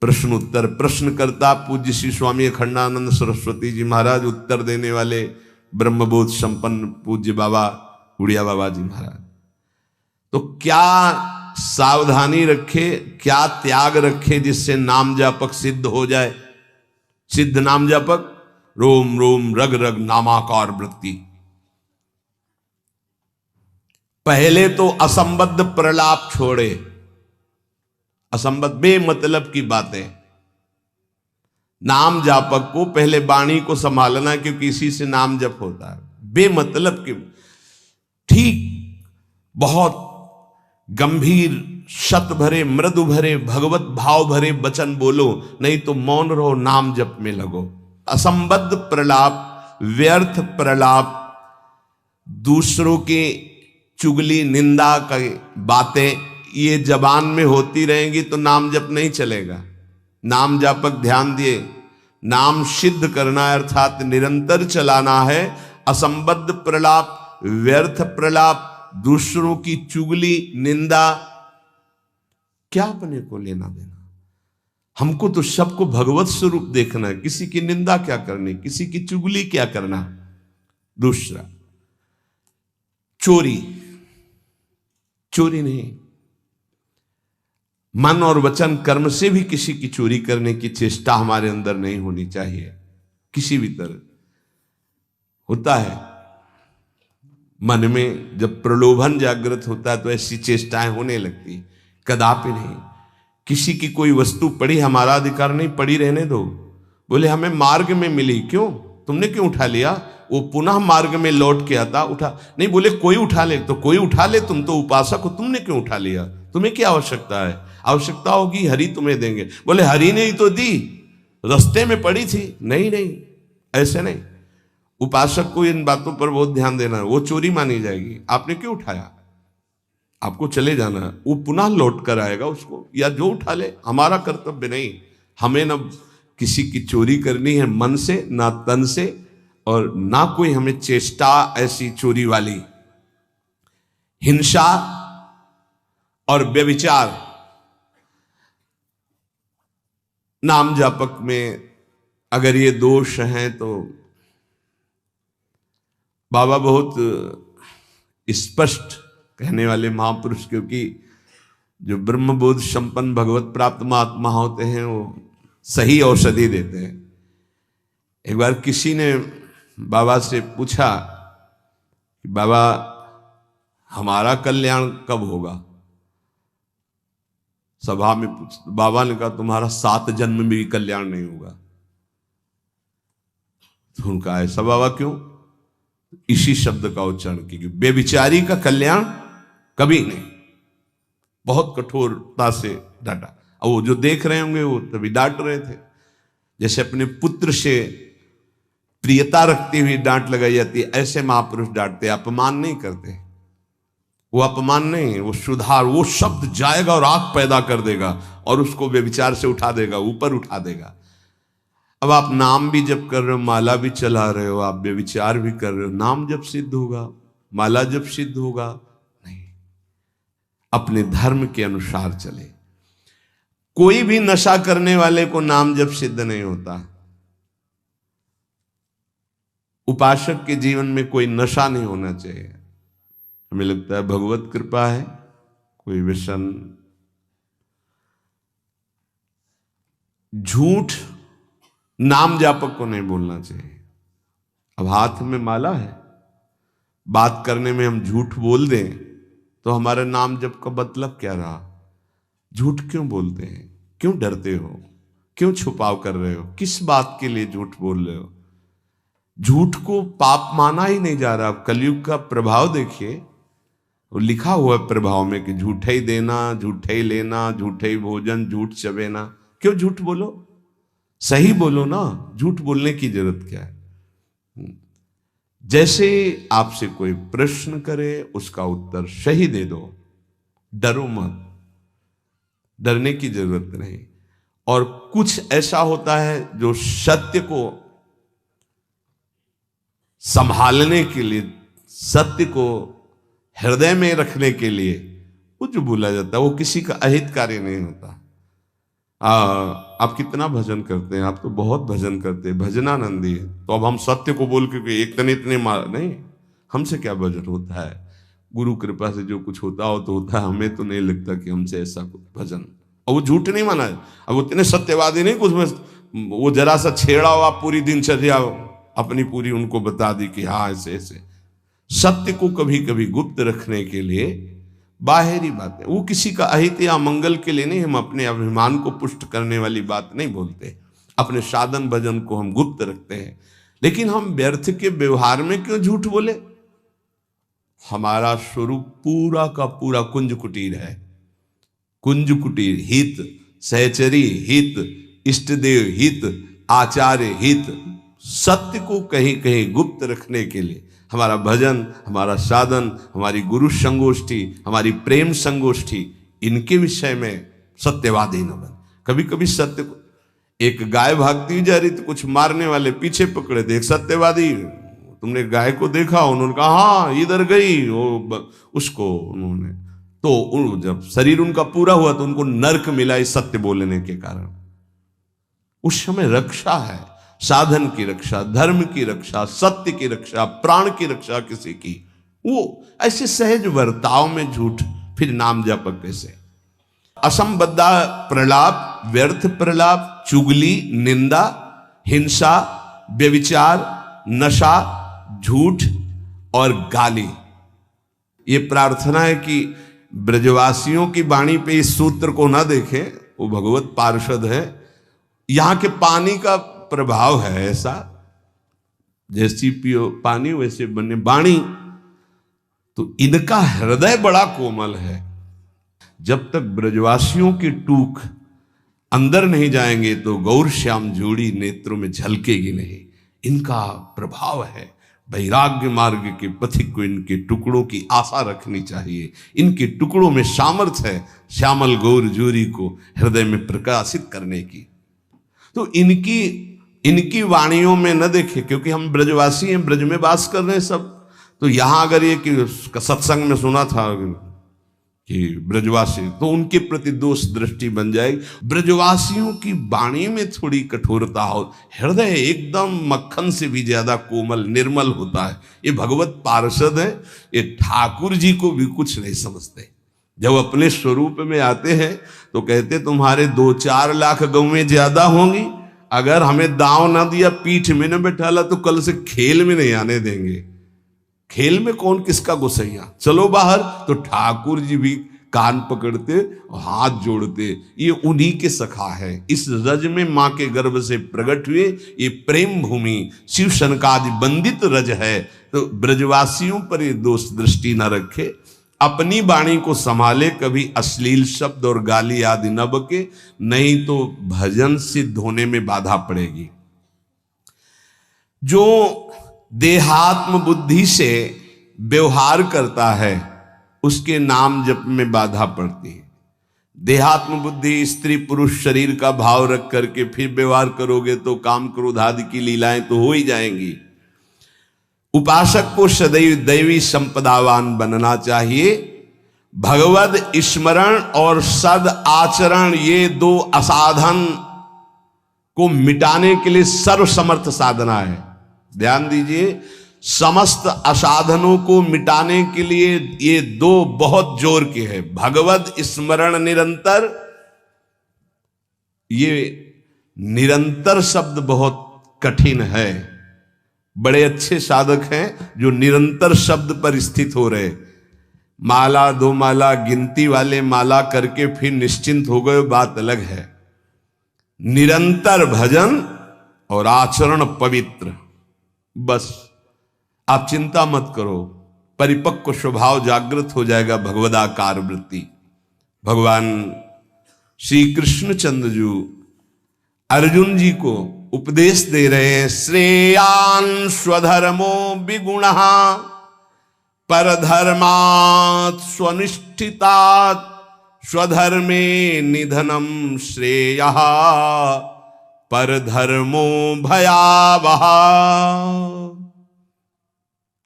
प्रश्न उत्तर। प्रश्नकर्ता पूज्य श्री स्वामी अखंडानंद सरस्वती जी महाराज, उत्तर देने वाले ब्रह्मबोध संपन्न पूज्य बाबा उड़िया बाबा जी महाराज। तो क्या सावधानी रखे, क्या त्याग रखे जिससे नाम जापक सिद्ध हो जाए। सिद्ध नाम जापक रोम रोम रग रग नामाकार वृत्ति। पहले तो असंबद्ध प्रलाप छोड़े, असंबद्ध बेमतलब की बातें। नाम जापक को पहले वाणी को संभालना, क्योंकि इसी से नाम जप होता है। बेमतलब की, ठीक बहुत गंभीर शत भरे मृदु भरे भगवत भाव भरे वचन बोलो, नहीं तो मौन रहो, नाम जप में लगो। असंबद्ध प्रलाप, व्यर्थ प्रलाप, दूसरों के चुगली निंदा की बातें ये जबान में होती रहेंगी तो नाम जप नहीं चलेगा। नाम जापक ध्यान दिए, नाम सिद्ध करना अर्थात निरंतर चलाना है। असंबद्ध प्रलाप, व्यर्थ प्रलाप, दूसरों की चुगली निंदा, क्या अपने को लेना देना। हमको तो सबको भगवत स्वरूप देखना है, किसी की निंदा क्या करनी, किसी की चुगली क्या करना। दूसरा, चोरी, चोरी नहीं, मन और वचन कर्म से भी किसी की चोरी करने की चेष्टा हमारे अंदर नहीं होनी चाहिए। किसी भी तरह होता है मन में, जब प्रलोभन जागृत होता है तो ऐसी चेष्टाएं होने लगती, कदापि नहीं। किसी की कोई वस्तु पड़ी, हमारा अधिकार नहीं, पड़ी रहने दो। बोले हमें मार्ग में मिली, क्यों, तुमने क्यों उठा लिया, वो पुनः मार्ग में लौट के आता, उठा नहीं। बोले कोई उठा ले, तो कोई उठा ले, तुम तो उपासक हो, तुमने क्यों उठा लिया, तुम्हें क्या आवश्यकता है, आवश्यकता होगी हरि तुम्हें देंगे। बोले हरि ने ही तो दी, रास्ते में पड़ी थी। नहीं नहीं, ऐसे नहीं। उपासक को इन बातों पर बहुत ध्यान देना है, वो चोरी मानी जाएगी। आपने क्यों उठाया, आपको चले जाना है, वो पुनः लौट कर आएगा उसको, या जो उठा ले, हमारा कर्तव्य नहीं। हमें न किसी की चोरी करनी है मन से, ना तन से, और ना कोई हमें चेष्टा ऐसी चोरी वाली। हिंसा और व्यभिचार नाम जापक में अगर ये दोष हैं तो बाबा बहुत स्पष्ट कहने वाले महापुरुष, क्योंकि जो ब्रह्मबोध संपन्न भगवत प्राप्त महात्मा होते हैं वो सही औषधि देते हैं। एक बार किसी ने बाबा से पूछा कि बाबा हमारा कल्याण कब होगा। सभा में पूछ, बाबा ने कहा तुम्हारा 7 जन्म में भी कल्याण नहीं होगा। तो उनका ऐसा बाबा क्यों, इसी शब्द का उच्चारण कीजिए, बेविचारी का कल्याण कभी नहीं। बहुत कठोरता से डांटा, और वो जो देख रहे होंगे वो तभी डांट रहे थे। जैसे अपने पुत्र से प्रियता रखती हुई डांट लगाई जाती है, ऐसे महापुरुष डांटते, अपमान नहीं करते। वो अपमान नहीं, वो सुधार, वो शब्द जाएगा और आग पैदा कर देगा और उसको व्यभिचार से उठा देगा, ऊपर उठा देगा। अब आप नाम भी जप कर रहे हो, माला भी चला रहे हो, आप व्यभिचार भी कर रहे हो, नाम जब सिद्ध होगा, माला जब सिद्ध होगा नहीं। अपने धर्म के अनुसार चले। कोई भी नशा करने वाले को नाम जब सिद्ध नहीं होता। उपासक के जीवन में कोई नशा नहीं होना चाहिए। हमें लगता है भगवत कृपा है, कोई व्यसन, झूठ नाम जापक को नहीं बोलना चाहिए। अब हाथ में माला है, बात करने में हम झूठ बोल दें तो हमारे नाम जप का मतलब क्या रहा। झूठ क्यों बोलते हैं, क्यों डरते हो, क्यों छुपाव कर रहे हो, किस बात के लिए झूठ बोल रहे हो। झूठ को पाप माना ही नहीं जा रहा। अब कलयुग का प्रभाव देखिए, वो लिखा हुआ है प्रभाव में कि झूठे ही देना, झूठे ही लेना, झूठे ही भोजन, झूठ चबेना। क्यों झूठ बोलो, सही बोलो ना, झूठ बोलने की जरूरत क्या है। जैसे आपसे कोई प्रश्न करे उसका उत्तर सही दे दो, डरो मत, डरने की जरूरत नहीं। और कुछ ऐसा होता है जो सत्य को संभालने के लिए, सत्य को हृदय में रखने के लिए वो जो बोला जाता है वो किसी का अहितकारी नहीं होता। आप कितना भजन करते हैं? आप तो बहुत भजन करते हैं, भजनानंदी है। तो अब हम सत्य को बोल के इतने इतने मार नहीं, हमसे क्या भजन होता है? गुरु कृपा से जो कुछ होता हो तो होता है, हमें तो नहीं लगता कि हमसे ऐसा कुछ भजन। और वो झूठ नहीं माना है, अब उतने सत्यवादी नहीं कुछ में, वो जरा सा छेड़ा हुआ पूरी दिनचर्या अपनी पूरी उनको बता दी कि हाँ ऐसे ऐसे। सत्य को कभी कभी गुप्त रखने के लिए बाहरी बात है, वो किसी का अहित या मंगल के लिए नहीं, हम अपने अभिमान को पुष्ट करने वाली बात नहीं बोलते। अपने साधन भजन को हम गुप्त रखते हैं, लेकिन हम व्यर्थ के व्यवहार में क्यों झूठ बोले? हमारा स्वरूप पूरा का पूरा कुंज कुटीर है। कुंज कुटीर हित, सहचरी हित, इष्टदेव हित, आचार्य हित। सत्य को कहीं कहीं गुप्त रखने के लिए हमारा भजन, हमारा साधन, हमारी गुरु संगोष्ठी, हमारी प्रेम संगोष्ठी, इनके विषय में सत्यवादी न बन। कभी कभी सत्य को, एक गाय भागती जा रही तो कुछ मारने वाले पीछे पकड़े थे, एक सत्यवादी, तुमने गाय को देखा? उन्होंने कहा हाँ इधर गई, उसको उन्होंने तो जब शरीर उनका पूरा हुआ तो उनको नरक मिला इस सत्य बोलने के कारण। उस समय रक्षा है, साधन की रक्षा, धर्म की रक्षा, सत्य की रक्षा, प्राण की रक्षा किसी की। वो ऐसे सहज वर्ताव में झूठ, फिर नाम जप कैसे? असंबद्धा प्रलाप, व्यर्थ प्रलाप, चुगली, निंदा, हिंसा, व्यभिचार, नशा, झूठ और गाली। ये प्रार्थना है कि ब्रजवासियों की वाणी पे इस सूत्र को ना देखें, वो भगवत पार्षद है। यहां के पानी का प्रभाव है ऐसा, जैसी पियो पानी वैसे बने वाणी। तो इनका हृदय बड़ा कोमल है। जब तक ब्रजवासियों की टूक अंदर नहीं जाएंगे तो गौर श्याम जोड़ी नेत्रों में झलकेगी नहीं। इनका प्रभाव है। वैराग्य मार्ग के पथिक को इनके टुकड़ों की आशा रखनी चाहिए। इनके टुकड़ों में सामर्थ्य है श्यामल गौर जोड़ी को हृदय में प्रकाशित करने की। तो इनकी वाणियों में न देखे, क्योंकि हम ब्रजवासी हैं, ब्रज में वास कर रहे हैं सब। तो यहां अगर ये कि सत्संग में सुना था कि ब्रजवासी, तो उनके प्रति दोष दृष्टि बन जाएगी। ब्रजवासियों की वाणी में थोड़ी कठोरता हो, हृदय एकदम मक्खन से भी ज्यादा कोमल निर्मल होता है। ये भगवत पार्षद है, ये ठाकुर जी को भी कुछ नहीं समझते। जब अपने स्वरूप में आते हैं तो कहते तुम्हारे 2-4 लाख गौवें ज्यादा होंगी, अगर हमें दांव ना दिया, पीठ में न बैठाला, तो कल से खेल में नहीं आने देंगे। खेल में कौन किसका गुस्सैया, चलो बाहर। तो ठाकुर जी भी कान पकड़ते और हाथ जोड़ते, ये उन्हीं के सखा है। इस रज में मां के गर्भ से प्रकट हुए ये प्रेम भूमि शिव शनकादि बंदित रज है। तो ब्रजवासियों पर ये दोष दृष्टि न रखे, अपनी वाणी को संभाले, कभी अश्लील शब्द और गाली आदि न बके, नहीं तो भजन सिद्ध होने में बाधा पड़ेगी। जो देहात्म बुद्धि से व्यवहार करता है उसके नाम जप में बाधा पड़ती है। देहात्म बुद्धि, स्त्री पुरुष शरीर का भाव रख करके फिर व्यवहार करोगे तो काम क्रोध आदि की लीलाएं तो हो ही जाएंगी। उपासक को सदैव दैवी संपदावान बनना चाहिए। भगवद स्मरण और सद आचरण, ये 2 असाधन को मिटाने के लिए सर्वसमर्थ साधना है। ध्यान दीजिए, समस्त असाधनों को मिटाने के लिए ये 2 बहुत जोर के हैं। भगवद स्मरण निरंतर, ये निरंतर शब्द बहुत कठिन है। बड़े अच्छे साधक हैं जो निरंतर शब्द पर स्थित हो रहे। माला 2 माला गिनती वाले माला करके फिर निश्चिंत हो गए, बात अलग है। निरंतर भजन और आचरण पवित्र, बस आप चिंता मत करो, परिपक्व स्वभाव जागृत हो जाएगा। भगवदाकार वृत्ति। भगवान श्री कृष्णचंद्र जी अर्जुन जी को उपदेश दे रहे हैं। श्रेयान स्वधर्मो विगुणः परधर्मात् स्वनिष्ठितात् स्वधर्मे निधनम श्रेयः परधर्मो भयावह।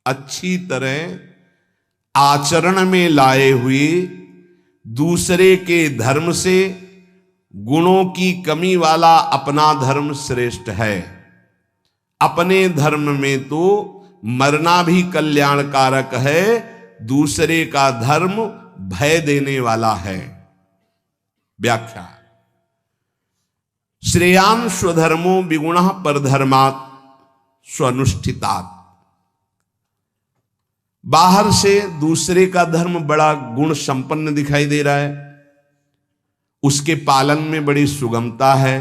अच्छी तरह आचरण में लाए हुए दूसरे के धर्म से गुणों की कमी वाला अपना धर्म श्रेष्ठ है। अपने धर्म में तो मरना भी कल्याणकारक है, दूसरे का धर्म भय देने वाला है। व्याख्या: श्रेयान स्वधर्मो विगुणः परधर्मात् स्वनुष्ठितात्। बाहर से दूसरे का धर्म बड़ा गुण संपन्न दिखाई दे रहा है, उसके पालन में बड़ी सुगमता है,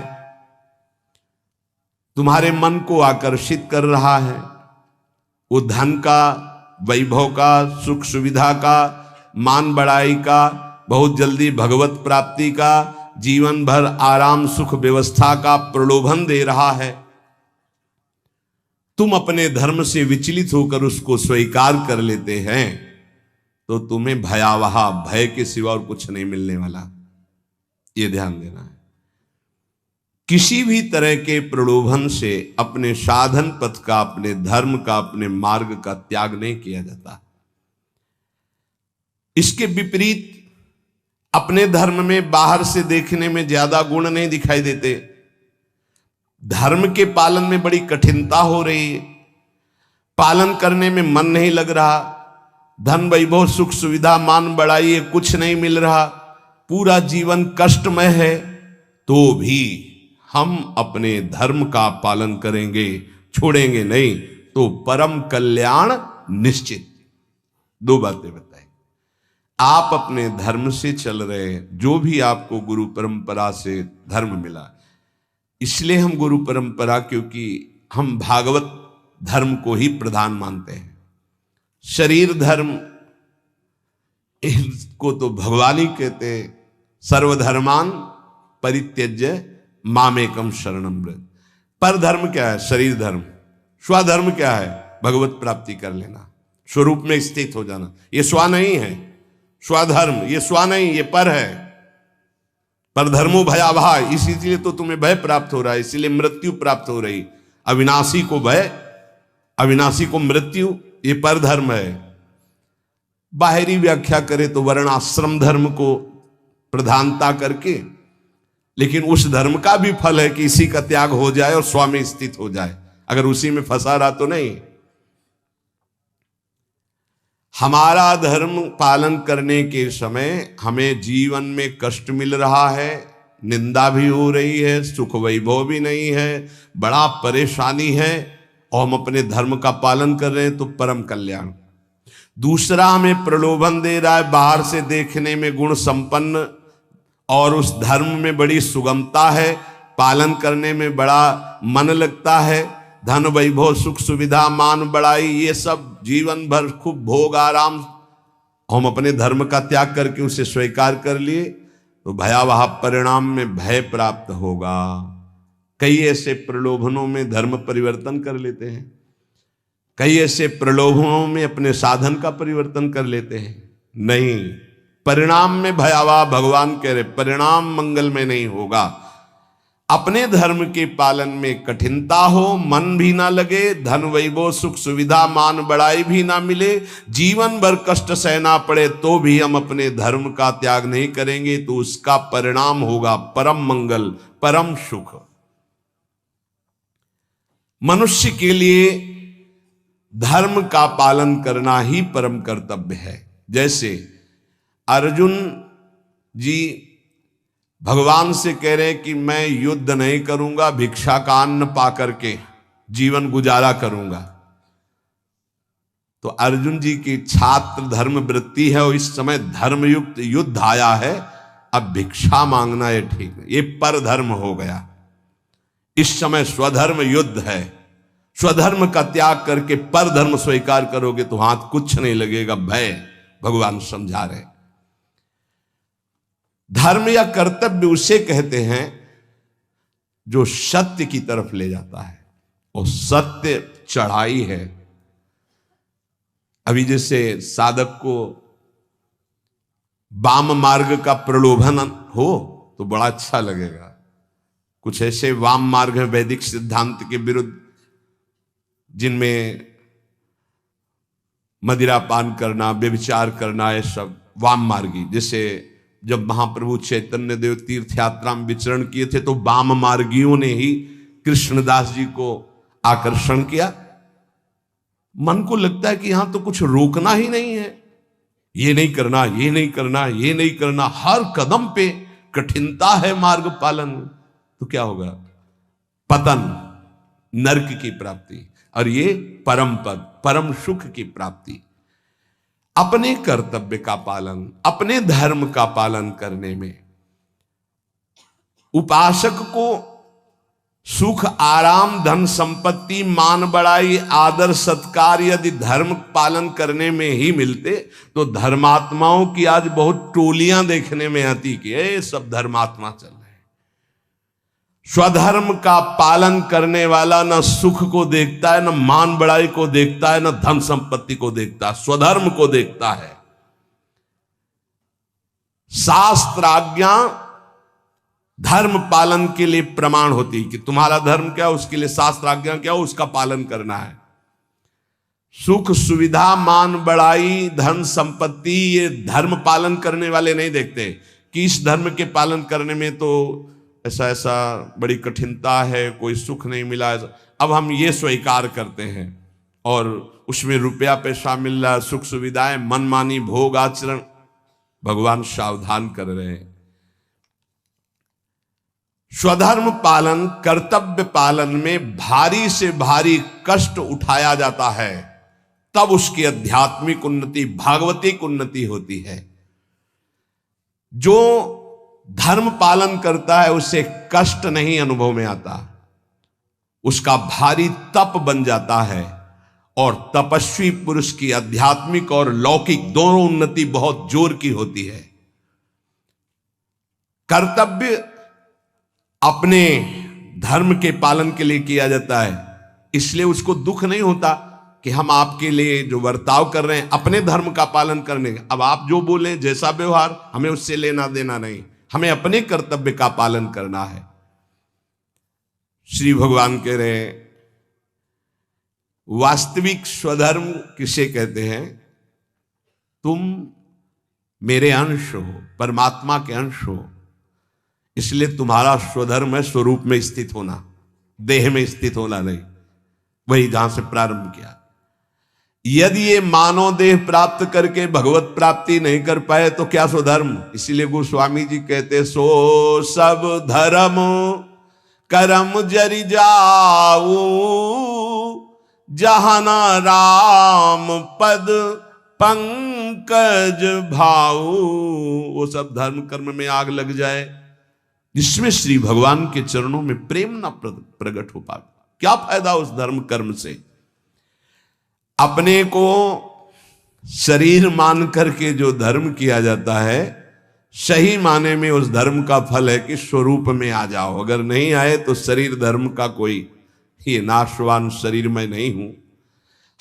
तुम्हारे मन को आकर्षित कर रहा है, वो धन का, वैभव का, सुख सुविधा का, मान बढ़ाई का, बहुत जल्दी भगवत प्राप्ति का, जीवन भर आराम सुख व्यवस्था का प्रलोभन दे रहा है। तुम अपने धर्म से विचलित होकर उसको स्वीकार कर लेते हैं तो तुम्हें भयावह भय के सिवा और कुछ नहीं मिलने वाला। ये ध्यान देना है। किसी भी तरह के प्रलोभन से अपने साधन पथ का, अपने धर्म का, अपने मार्ग का त्याग नहीं किया जाता। इसके विपरीत अपने धर्म में बाहर से देखने में ज्यादा गुण नहीं दिखाई देते, धर्म के पालन में बड़ी कठिनता हो रही है, पालन करने में मन नहीं लग रहा, धन वैभव सुख सुविधा मान बढ़ाई है, कुछ नहीं मिल रहा, पूरा जीवन कष्टमय है, तो भी हम अपने धर्म का पालन करेंगे, छोड़ेंगे नहीं, तो परम कल्याण निश्चित। दो बातें बताई। आप अपने धर्म से चल रहे हैं, जो भी आपको गुरु परंपरा से धर्म मिला, इसलिए हम गुरु परंपरा, क्योंकि हम भागवत धर्म को ही प्रधान मानते हैं। शरीर धर्म इसको तो भगवान ही कहते हैं, सर्वधर्मान परित्यज्य मामेकम शरणम व्रज। पर धर्म क्या है? शरीर धर्म। स्वधर्म क्या है? भगवत प्राप्ति कर लेना, स्वरूप में स्थित हो जाना। ये स्व नहीं है, स्वधर्म ये स्व नहीं, ये पर है। पर धर्मो भयावह, इसीलिए तो तुम्हें भय प्राप्त हो रहा है, इसीलिए मृत्यु प्राप्त हो रही। अविनाशी को भय, अविनाशी को मृत्यु, ये पर धर्म है। बाहरी व्याख्या करें तो वर्ण आश्रम धर्म को प्रधानता करके, लेकिन उस धर्म का भी फल है कि इसी का त्याग हो जाए और स्व में स्थित हो जाए। अगर उसी में फंसा रहा तो नहीं। हमारा धर्म पालन करने के समय हमें जीवन में कष्ट मिल रहा है, निंदा भी हो रही है, सुख वैभव भी नहीं है, बड़ा परेशानी है, और हम अपने धर्म का पालन कर रहे हैं तो परम कल्याण। दूसरा हमें प्रलोभन दे रहा है, बाहर से देखने में गुण संपन्न और उस धर्म में बड़ी सुगमता है, पालन करने में बड़ा मन लगता है, धन वैभव सुख सुविधा मान बढ़ाई, ये सब जीवन भर खूब भोग आराम, हम अपने धर्म का त्याग करके उसे स्वीकार कर लिए तो भयावह परिणाम में भय प्राप्त होगा। कई ऐसे प्रलोभनों में धर्म परिवर्तन कर लेते हैं, कई ऐसे प्रलोभनों में अपने साधन का परिवर्तन कर लेते हैं। नहीं, परिणाम में भयावह, भगवान कह रहे परिणाम मंगल में नहीं होगा। अपने धर्म के पालन में कठिनता हो, मन भी ना लगे, धन वैभव सुख सुविधा मान बढ़ाई भी ना मिले, जीवन भर कष्ट सहना पड़े, तो भी हम अपने धर्म का त्याग नहीं करेंगे, तो उसका परिणाम होगा परम मंगल, परम सुख। मनुष्य के लिए धर्म का पालन करना ही परम कर्तव्य है। जैसे अर्जुन जी भगवान से कह रहे हैं कि मैं युद्ध नहीं करूंगा, भिक्षा का अन्न पा करके जीवन गुजारा करूंगा। तो अर्जुन जी की छात्र धर्म वृत्ति है और इस समय धर्मयुक्त युद्ध आया है, अब भिक्षा मांगना ये ठीक नहीं, ये पर धर्म हो गया। इस समय स्वधर्म युद्ध है, स्वधर्म का त्याग करके पर धर्म स्वीकार करोगे तो हाथ कुछ नहीं लगेगा, भय। भगवान समझा रहे धर्म या कर्तव्य उसे कहते हैं जो सत्य की तरफ ले जाता है, और सत्य चढ़ाई है। अभी जैसे साधक को वाम मार्ग का प्रलोभन हो तो बड़ा अच्छा लगेगा। कुछ ऐसे वाम मार्ग हैं वैदिक सिद्धांत के विरुद्ध, जिनमें मदिरा पान करना, व्यभिचार करना, ये सब वाम मार्गी। जैसे जब महाप्रभु चैतन्य देव तीर्थ यात्रा में विचरण किए थे तो वाम मार्गियों ने ही कृष्णदास जी को आकर्षण किया। मन को लगता है कि यहां तो कुछ रोकना ही नहीं है, ये नहीं करना, ये नहीं करना, ये नहीं करना, हर कदम पे कठिनता है मार्ग पालन। तो क्या होगा? पतन, नरक की प्राप्ति, और ये परम पद, परम सुख की प्राप्ति। अपने कर्तव्य का पालन, अपने धर्म का पालन करने में उपासक को सुख, आराम, धन संपत्ति, मान बढ़ाई, आदर सत्कार यदि धर्म पालन करने में ही मिलते तो धर्मात्माओं की आज बहुत टोलियां देखने में आती कि ये सब धर्मात्मा चल रहे हैं। स्वधर्म का पालन करने वाला न सुख को देखता है, न मान बढ़ाई को देखता है, न धन संपत्ति को देखता है, स्वधर्म को देखता है। शास्त्र आज्ञा धर्म पालन के लिए प्रमाण होती है कि तुम्हारा धर्म क्या, उसके लिए शास्त्र आज्ञा क्या, उसका पालन करना है। सुख सुविधा, मान बढ़ाई, धन संपत्ति, ये धर्म पालन करने वाले नहीं देखते कि इस धर्म के पालन करने में तो ऐसा ऐसा बड़ी कठिनता है, कोई सुख नहीं मिला। अब हम ये स्वीकार करते हैं और उसमें रुपया पैसा मिल रहा है, सुख सुविधाएं, मनमानी भोग आचरण। भगवान सावधान कर रहे हैं। स्वधर्म पालन, कर्तव्य पालन में भारी से भारी कष्ट उठाया जाता है, तब उसकी आध्यात्मिक उन्नति, भागवतिक उन्नति होती है। जो धर्म पालन करता है उसे कष्ट नहीं अनुभव में आता, उसका भारी तप बन जाता है। और तपस्वी पुरुष की आध्यात्मिक और लौकिक दोनों उन्नति बहुत जोर की होती है। कर्तव्य अपने धर्म के पालन के लिए किया जाता है, इसलिए उसको दुख नहीं होता कि हम आपके लिए जो बर्ताव कर रहे हैं अपने धर्म का पालन करने का, अब आप जो बोले जैसा व्यवहार, हमें उससे लेना देना नहीं, हमें अपने कर्तव्य का पालन करना है। श्री भगवान कह रहे हैं वास्तविक स्वधर्म किसे कहते हैं? तुम मेरे अंश हो, परमात्मा के अंश हो, इसलिए तुम्हारा स्वधर्म है स्वरूप में स्थित होना, देह में स्थित होना नहीं। वही जहां से प्रारंभ किया। यदि ये मानव देह प्राप्त करके भगवत प्राप्ति नहीं कर पाए तो क्या स्वधर्म? इसीलिए गोस्वामी जी कहते सो सब धर्म करम जरि जाऊ, जहाना राम पद पंकज भाऊ। वो सब धर्म कर्म में आग लग जाए जिसमें श्री भगवान के चरणों में प्रेम न प्रकट हो पाए, क्या फायदा उस धर्म कर्म से? अपने को शरीर मान करके जो धर्म किया जाता है, सही माने में उस धर्म का फल है कि स्वरूप में आ जाओ। अगर नहीं आए तो शरीर धर्म का कोई ये नाशवान शरीर में नहीं हूं।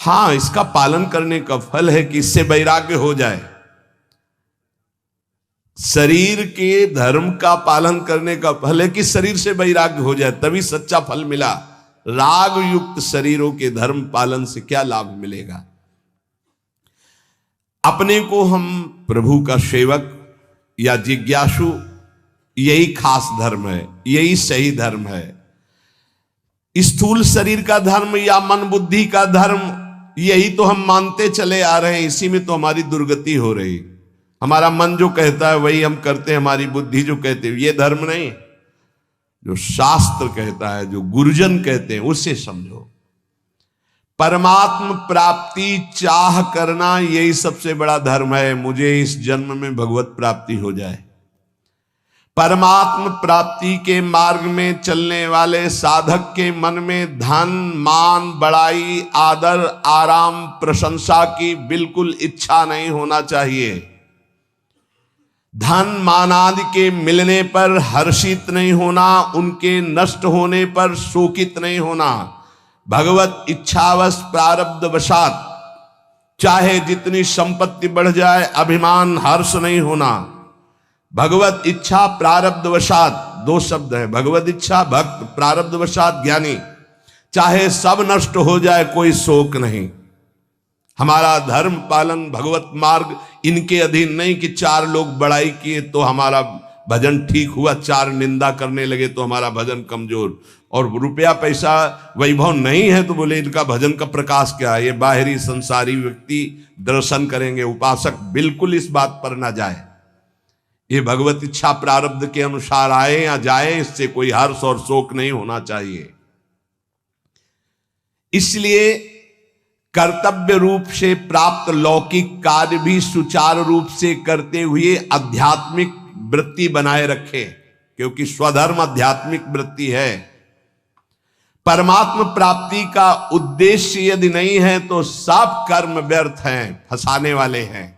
हां, इसका पालन करने का फल है कि इससे वैराग्य हो जाए। शरीर के धर्म का पालन करने का फल है कि शरीर से वैराग्य हो जाए, तभी सच्चा फल मिला। राग युक्त शरीरों के धर्म पालन से क्या लाभ मिलेगा? अपने को हम प्रभु का सेवक या जिज्ञासु, यही खास धर्म है, यही सही धर्म है। स्थूल शरीर का धर्म या मन बुद्धि का धर्म, यही तो हम मानते चले आ रहे हैं, इसी में तो हमारी दुर्गति हो रही। हमारा मन जो कहता है वही हम करते हैं, हमारी बुद्धि जो कहते हैं, ये धर्म नहीं। जो शास्त्र कहता है, जो गुरुजन कहते हैं, उसे समझो। परमात्म प्राप्ति चाह करना, यही सबसे बड़ा धर्म है। मुझे इस जन्म में भगवत प्राप्ति हो जाए। परमात्म प्राप्ति के मार्ग में चलने वाले साधक के मन में धन, मान, बड़ाई, आदर, आराम, प्रशंसा की बिल्कुल इच्छा नहीं होना चाहिए। धन मान आदि के मिलने पर हर्षित नहीं होना, उनके नष्ट होने पर शोकित नहीं होना। भगवत इच्छावश प्रारब्ध वशात चाहे जितनी संपत्ति बढ़ जाए, अभिमान हर्ष नहीं होना। भगवत इच्छा प्रारब्ध वशात, दो शब्द है, भगवत इच्छा भक्त, प्रारब्ध वशात ज्ञानी। चाहे सब नष्ट हो जाए कोई शोक नहीं। हमारा धर्म पालन, भगवत मार्ग इनके अधीन नहीं कि 4 लोग बड़ाई किए तो हमारा भजन ठीक हुआ, 4 निंदा करने लगे तो हमारा भजन कमजोर, और रुपया पैसा वैभव नहीं है तो बोले इनका भजन का प्रकाश क्या है। ये बाहरी संसारी व्यक्ति दर्शन करेंगे, उपासक बिल्कुल इस बात पर ना जाए। ये भगवत इच्छा प्रारब्ध के अनुसार आए या जाए, इससे कोई हर्ष और शोक नहीं होना चाहिए। इसलिए कर्तव्य रूप से प्राप्त लौकिक कार्य भी सुचारू रूप से करते हुए आध्यात्मिक वृत्ति बनाए रखे, क्योंकि स्वधर्म आध्यात्मिक वृत्ति है। परमात्मा प्राप्ति का उद्देश्य यदि नहीं है तो सब कर्म व्यर्थ हैं, फंसाने वाले हैं।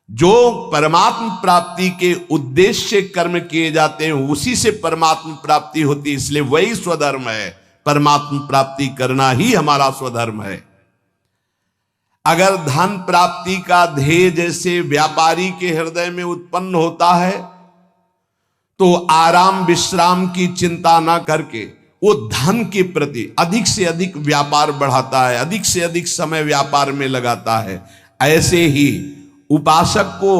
जो परमात्मा प्राप्ति के उद्देश्य से कर्म किए जाते हैं उसी से परमात्मा प्राप्ति होती है, इसलिए वही स्वधर्म है। परमात्मा प्राप्ति करना ही हमारा स्वधर्म है। अगर धन प्राप्ति का ध्येय जैसे व्यापारी के हृदय में उत्पन्न होता है तो आराम विश्राम की चिंता ना करके वो धन के प्रति अधिक से अधिक व्यापार बढ़ाता है, अधिक से अधिक समय व्यापार में लगाता है। ऐसे ही उपासक को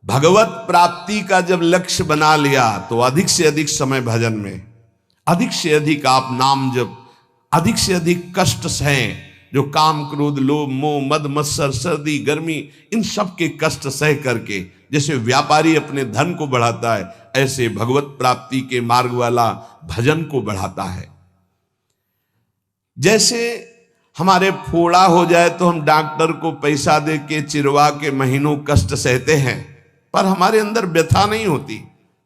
भगवत प्राप्ति का जब लक्ष्य बना लिया तो अधिक से अधिक समय भजन में, अधिक से अधिक आप नाम जप, अधिक से अधिक कष्ट सहें, जो काम क्रोध लोभ मोह मद मत्सर सर्दी गर्मी इन सब के कष्ट सह करके जैसे व्यापारी अपने धन को बढ़ाता है, ऐसे भगवत प्राप्ति के मार्ग वाला भजन को बढ़ाता है। जैसे हमारे फोड़ा हो जाए तो हम डॉक्टर को पैसा दे के चिरवा के महीनों कष्ट सहते हैं, पर हमारे अंदर व्यथा नहीं होती,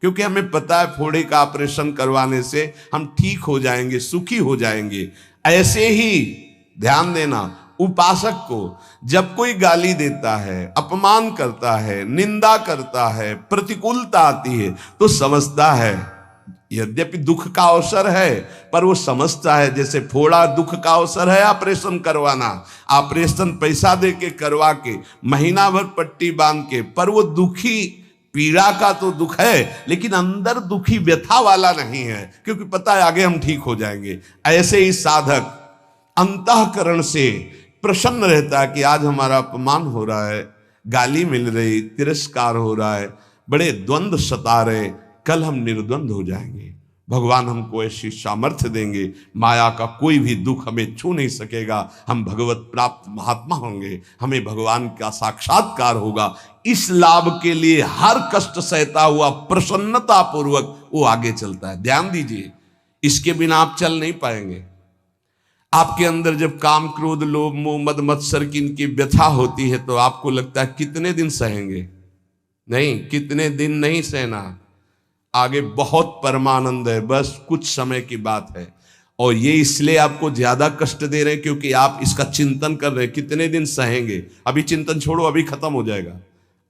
क्योंकि हमें पता है फोड़े का ऑपरेशन करवाने से हम ठीक हो जाएंगे, सुखी हो जाएंगे। ऐसे ही ध्यान देना, उपासक को जब कोई गाली देता है, अपमान करता है, निंदा करता है, प्रतिकूलता आती है तो समझता है, यद्यपि दुख का अवसर है पर वो समझता है जैसे फोड़ा दुख का अवसर है ऑपरेशन करवाना, ऑपरेशन पैसा दे के करवा के महीना भर पट्टी बांध के, पर वो दुखी पीड़ा का तो दुख है लेकिन अंदर दुखी व्यथा वाला नहीं है, क्योंकि पता है आगे हम ठीक हो जाएंगे। ऐसे ही साधक अंतःकरण से प्रसन्न रहता है कि आज हमारा अपमान हो रहा है, गाली मिल रही, तिरस्कार हो रहा है, बड़े द्वंद्व सता रहे, कल हम निर्द्वंद हो जाएंगे। भगवान हमको ऐसी सामर्थ्य देंगे, माया का कोई भी दुख हमें छू नहीं सकेगा, हम भगवत प्राप्त महात्मा होंगे, हमें भगवान का साक्षात्कार होगा। इस लाभ के लिए हर कष्ट सहता हुआ प्रसन्नता पूर्वक वो आगे चलता है। ध्यान दीजिए, इसके बिना आप चल नहीं पाएंगे। आपके अंदर जब काम क्रोध लोभ मोह मद मत्सर की इनकी व्यथा होती है तो आपको लगता है कितने दिन सहेंगे, नहीं, कितने दिन नहीं सहना, आगे बहुत परमानंद है, बस कुछ समय की बात है। और ये इसलिए आपको ज्यादा कष्ट दे रहे हैं क्योंकि आप इसका चिंतन कर रहे हैं, कितने दिन सहेंगे। अभी चिंतन छोड़ो, अभी खत्म हो जाएगा,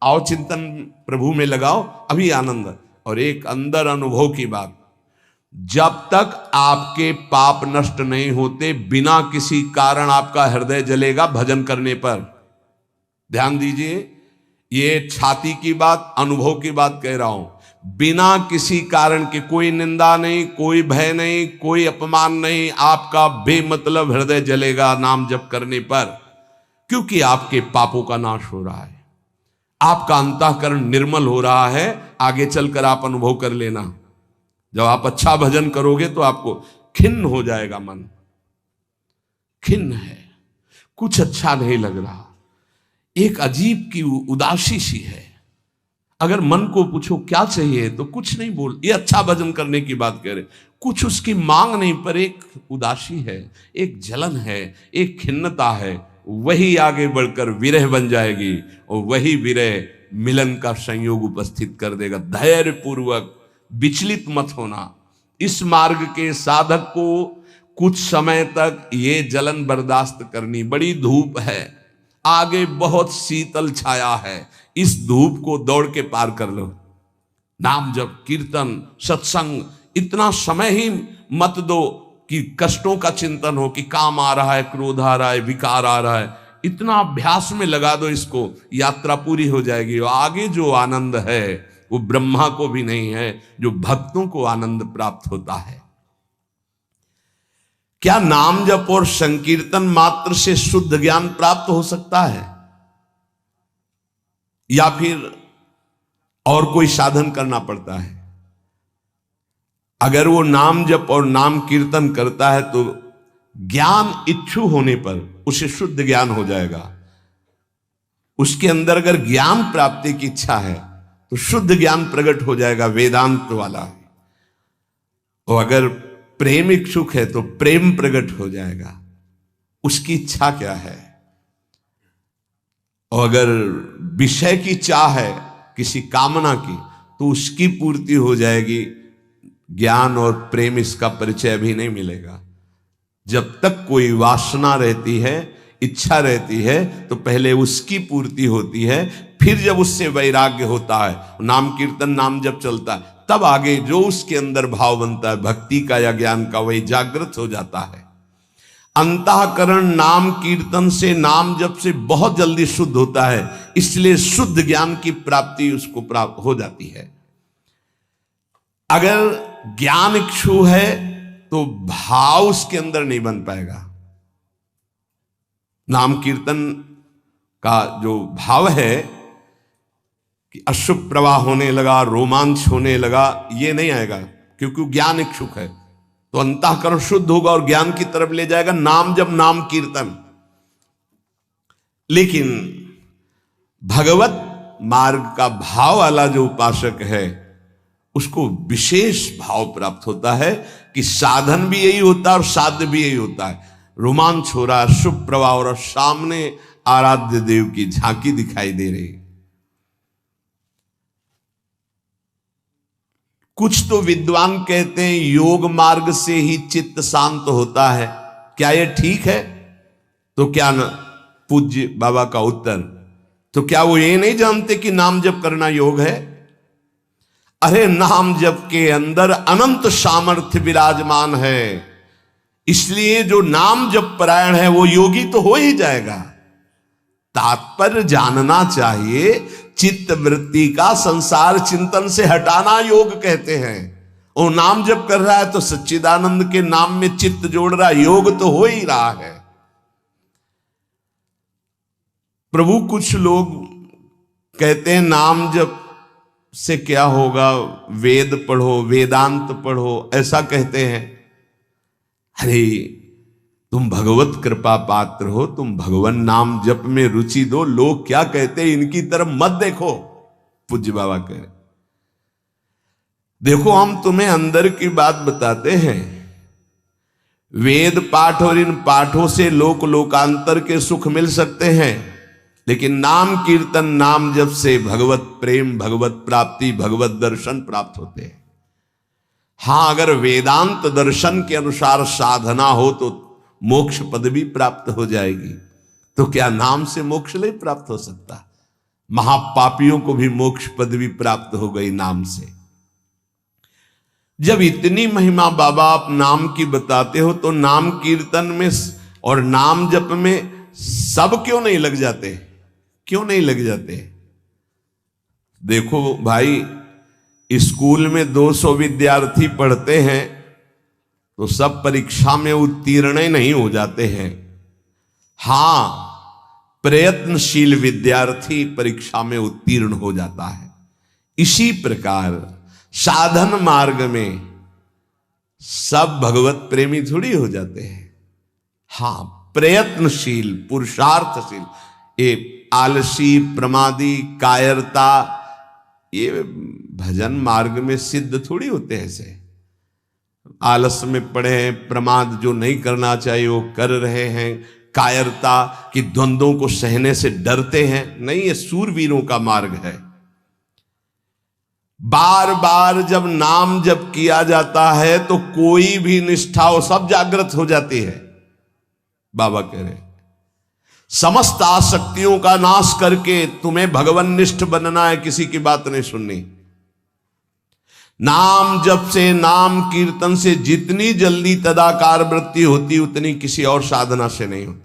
आओ चिंतन प्रभु में लगाओ, अभी आनंद। और एक अंदर अनुभव की बात, जब तक आपके पाप नष्ट नहीं होते बिना किसी कारण आपका हृदय जलेगा भजन करने पर। ध्यान दीजिए, ये छाती की बात, अनुभव की बात कह रहा हूं। बिना किसी कारण के, कोई निंदा नहीं, कोई भय नहीं, कोई अपमान नहीं, आपका बेमतलब हृदय जलेगा नाम जप करने पर, क्योंकि आपके पापों का नाश हो रहा है, आपका अंतःकरण निर्मल हो रहा है। आगे चलकर आप अनुभव कर लेना, जब आप अच्छा भजन करोगे तो आपको खिन्न हो जाएगा मन, खिन्न है, कुछ अच्छा नहीं लग रहा, एक अजीब की उदासी सी है। अगर मन को पूछो क्या चाहिए तो कुछ नहीं बोल, ये अच्छा भजन करने की बात कह रहे, कुछ उसकी मांग नहीं, पर एक उदासी है, एक जलन है, एक खिन्नता है। वही आगे बढ़कर विरह बन जाएगी और वही विरह मिलन का संयोग उपस्थित कर देगा। धैर्य पूर्वक विचलित मत होना। इस मार्ग के साधक को कुछ समय तक ये जलन बर्दाश्त करनी, बड़ी धूप है, आगे बहुत शीतल छाया है, इस धूप को दौड़ के पार कर लो। नाम जप कीर्तन सत्संग, इतना समय ही मत दो कि कष्टों का चिंतन हो, कि काम आ रहा है, क्रोध आ रहा है, विकार आ रहा है, इतना अभ्यास में लगा दो इसको, यात्रा पूरी हो जाएगी। और आगे जो आनंद है वो ब्रह्मा को भी नहीं है, जो भक्तों को आनंद प्राप्त होता है। क्या नाम जप और संकीर्तन मात्र से शुद्ध ज्ञान प्राप्त हो सकता है, या फिर और कोई साधन करना पड़ता है? अगर वो नाम जप और नाम कीर्तन करता है तो ज्ञान इच्छु होने पर उसे शुद्ध ज्ञान हो जाएगा। उसके अंदर अगर ज्ञान प्राप्ति की इच्छा है तो शुद्ध ज्ञान प्रकट हो जाएगा, वेदांत वाला। और अगर प्रेम इच्छुक है तो प्रेम प्रकट हो जाएगा, उसकी इच्छा क्या है। और अगर विषय की चाह है, किसी कामना की, तो उसकी पूर्ति हो जाएगी। ज्ञान और प्रेम इसका परिचय अभी नहीं मिलेगा। जब तक कोई वासना रहती है, इच्छा रहती है, तो पहले उसकी पूर्ति होती है, फिर जब उससे वैराग्य होता है, नाम कीर्तन नाम जब चलता है, तब आगे जो उसके अंदर भाव बनता है भक्ति का या ज्ञान का, वही जागृत हो जाता है। अंतःकरण नाम कीर्तन से, नाम जप से बहुत जल्दी शुद्ध होता है, इसलिए शुद्ध ज्ञान की प्राप्ति उसको प्राप्त हो जाती है। अगर ज्ञान इच्छु है तो भाव उसके अंदर नहीं बन पाएगा। नाम कीर्तन का जो भाव है कि अशुभ प्रवाह होने लगा, रोमांच होने लगा, ये नहीं आएगा, क्योंकि ज्ञान इच्छुक है। तो अंतःकरण शुद्ध होगा और ज्ञान की तरफ ले जाएगा, नाम जब नाम कीर्तन। लेकिन भगवत मार्ग का भाव वाला जो उपासक है, उसको विशेष भाव प्राप्त होता है कि साधन भी यही होता है और साध्य भी यही होता है। रोमांच हो रहा है, शुभ प्रवाह हो रहा, सामने आराध्य देव की झांकी दिखाई दे रही। कुछ तो विद्वान कहते हैं योग मार्ग से ही चित्त शांत होता है। क्या यह ठीक है? तो क्या न पूज्य बाबा का उत्तर, तो क्या वो ये नहीं जानते कि नाम जप करना योग है? अरे नाम जप के अंदर अनंत सामर्थ्य विराजमान है, इसलिए जो नाम जप परायण है वो योगी तो हो ही जाएगा। तात्पर्य जानना चाहिए, चित्त वृत्ति का संसार चिंतन से हटाना योग कहते हैं। वो नाम जप कर रहा है तो सच्चिदानंद के नाम में चित्त जोड़ रहा है, योग तो हो ही रहा है। प्रभु कुछ लोग कहते हैं नाम जप से क्या होगा, वेद पढ़ो, वेदांत पढ़ो, ऐसा कहते हैं। अरे तुम भगवत कृपा पात्र हो, तुम भगवान नाम जप में रुचि दो। लोग क्या कहते हैं इनकी तरफ मत देखो। पूज्य बाबा कह रहे, देखो हम तुम्हें अंदर की बात बताते हैं। वेद पाठ और इन पाठों से लोक लोकांतर के सुख मिल सकते हैं, लेकिन नाम कीर्तन नाम जप से भगवत प्रेम, भगवत प्राप्ति, भगवत दर्शन प्राप्त होते हैं। हां, अगर वेदांत दर्शन के अनुसार साधना हो तो मोक्ष पद भी प्राप्त हो जाएगी। तो क्या नाम से मोक्ष नहीं प्राप्त हो सकता? महापापियों को भी मोक्ष पद भी प्राप्त हो गई नाम से। जब इतनी महिमा बाबा आप नाम की बताते हो, तो नाम कीर्तन में और नाम जप में सब क्यों नहीं लग जाते? क्यों नहीं लग जाते? देखो भाई, स्कूल में 200 विद्यार्थी पढ़ते हैं तो सब परीक्षा में उत्तीर्ण नहीं हो जाते हैं। हां, प्रयत्नशील विद्यार्थी परीक्षा में उत्तीर्ण हो जाता है। इसी प्रकार साधन मार्ग में सब भगवत प्रेमी थोड़ी हो जाते हैं। हां, प्रयत्नशील, पुरुषार्थशील, ये आलसी, प्रमादी, कायरता, ये भजन मार्ग में सिद्ध थोड़ी होते हैं। ऐसे आलस में पड़े हैं, प्रमाद जो नहीं करना चाहिए वो कर रहे हैं, कायरता कि द्वंद्वों को सहने से डरते हैं, नहीं, ये सूरवीरों का मार्ग है। बार बार जब नाम जप किया जाता है तो कोई भी निष्ठा हो सब जागृत हो जाती है। बाबा कह रहे समस्त आसक्तियों का नाश करके तुम्हें भगवान निष्ठ बनना है, किसी की बात नहीं सुननी। नाम जप से, नाम कीर्तन से जितनी जल्दी तदाकार वृत्ति होती उतनी किसी और साधना से नहीं होती।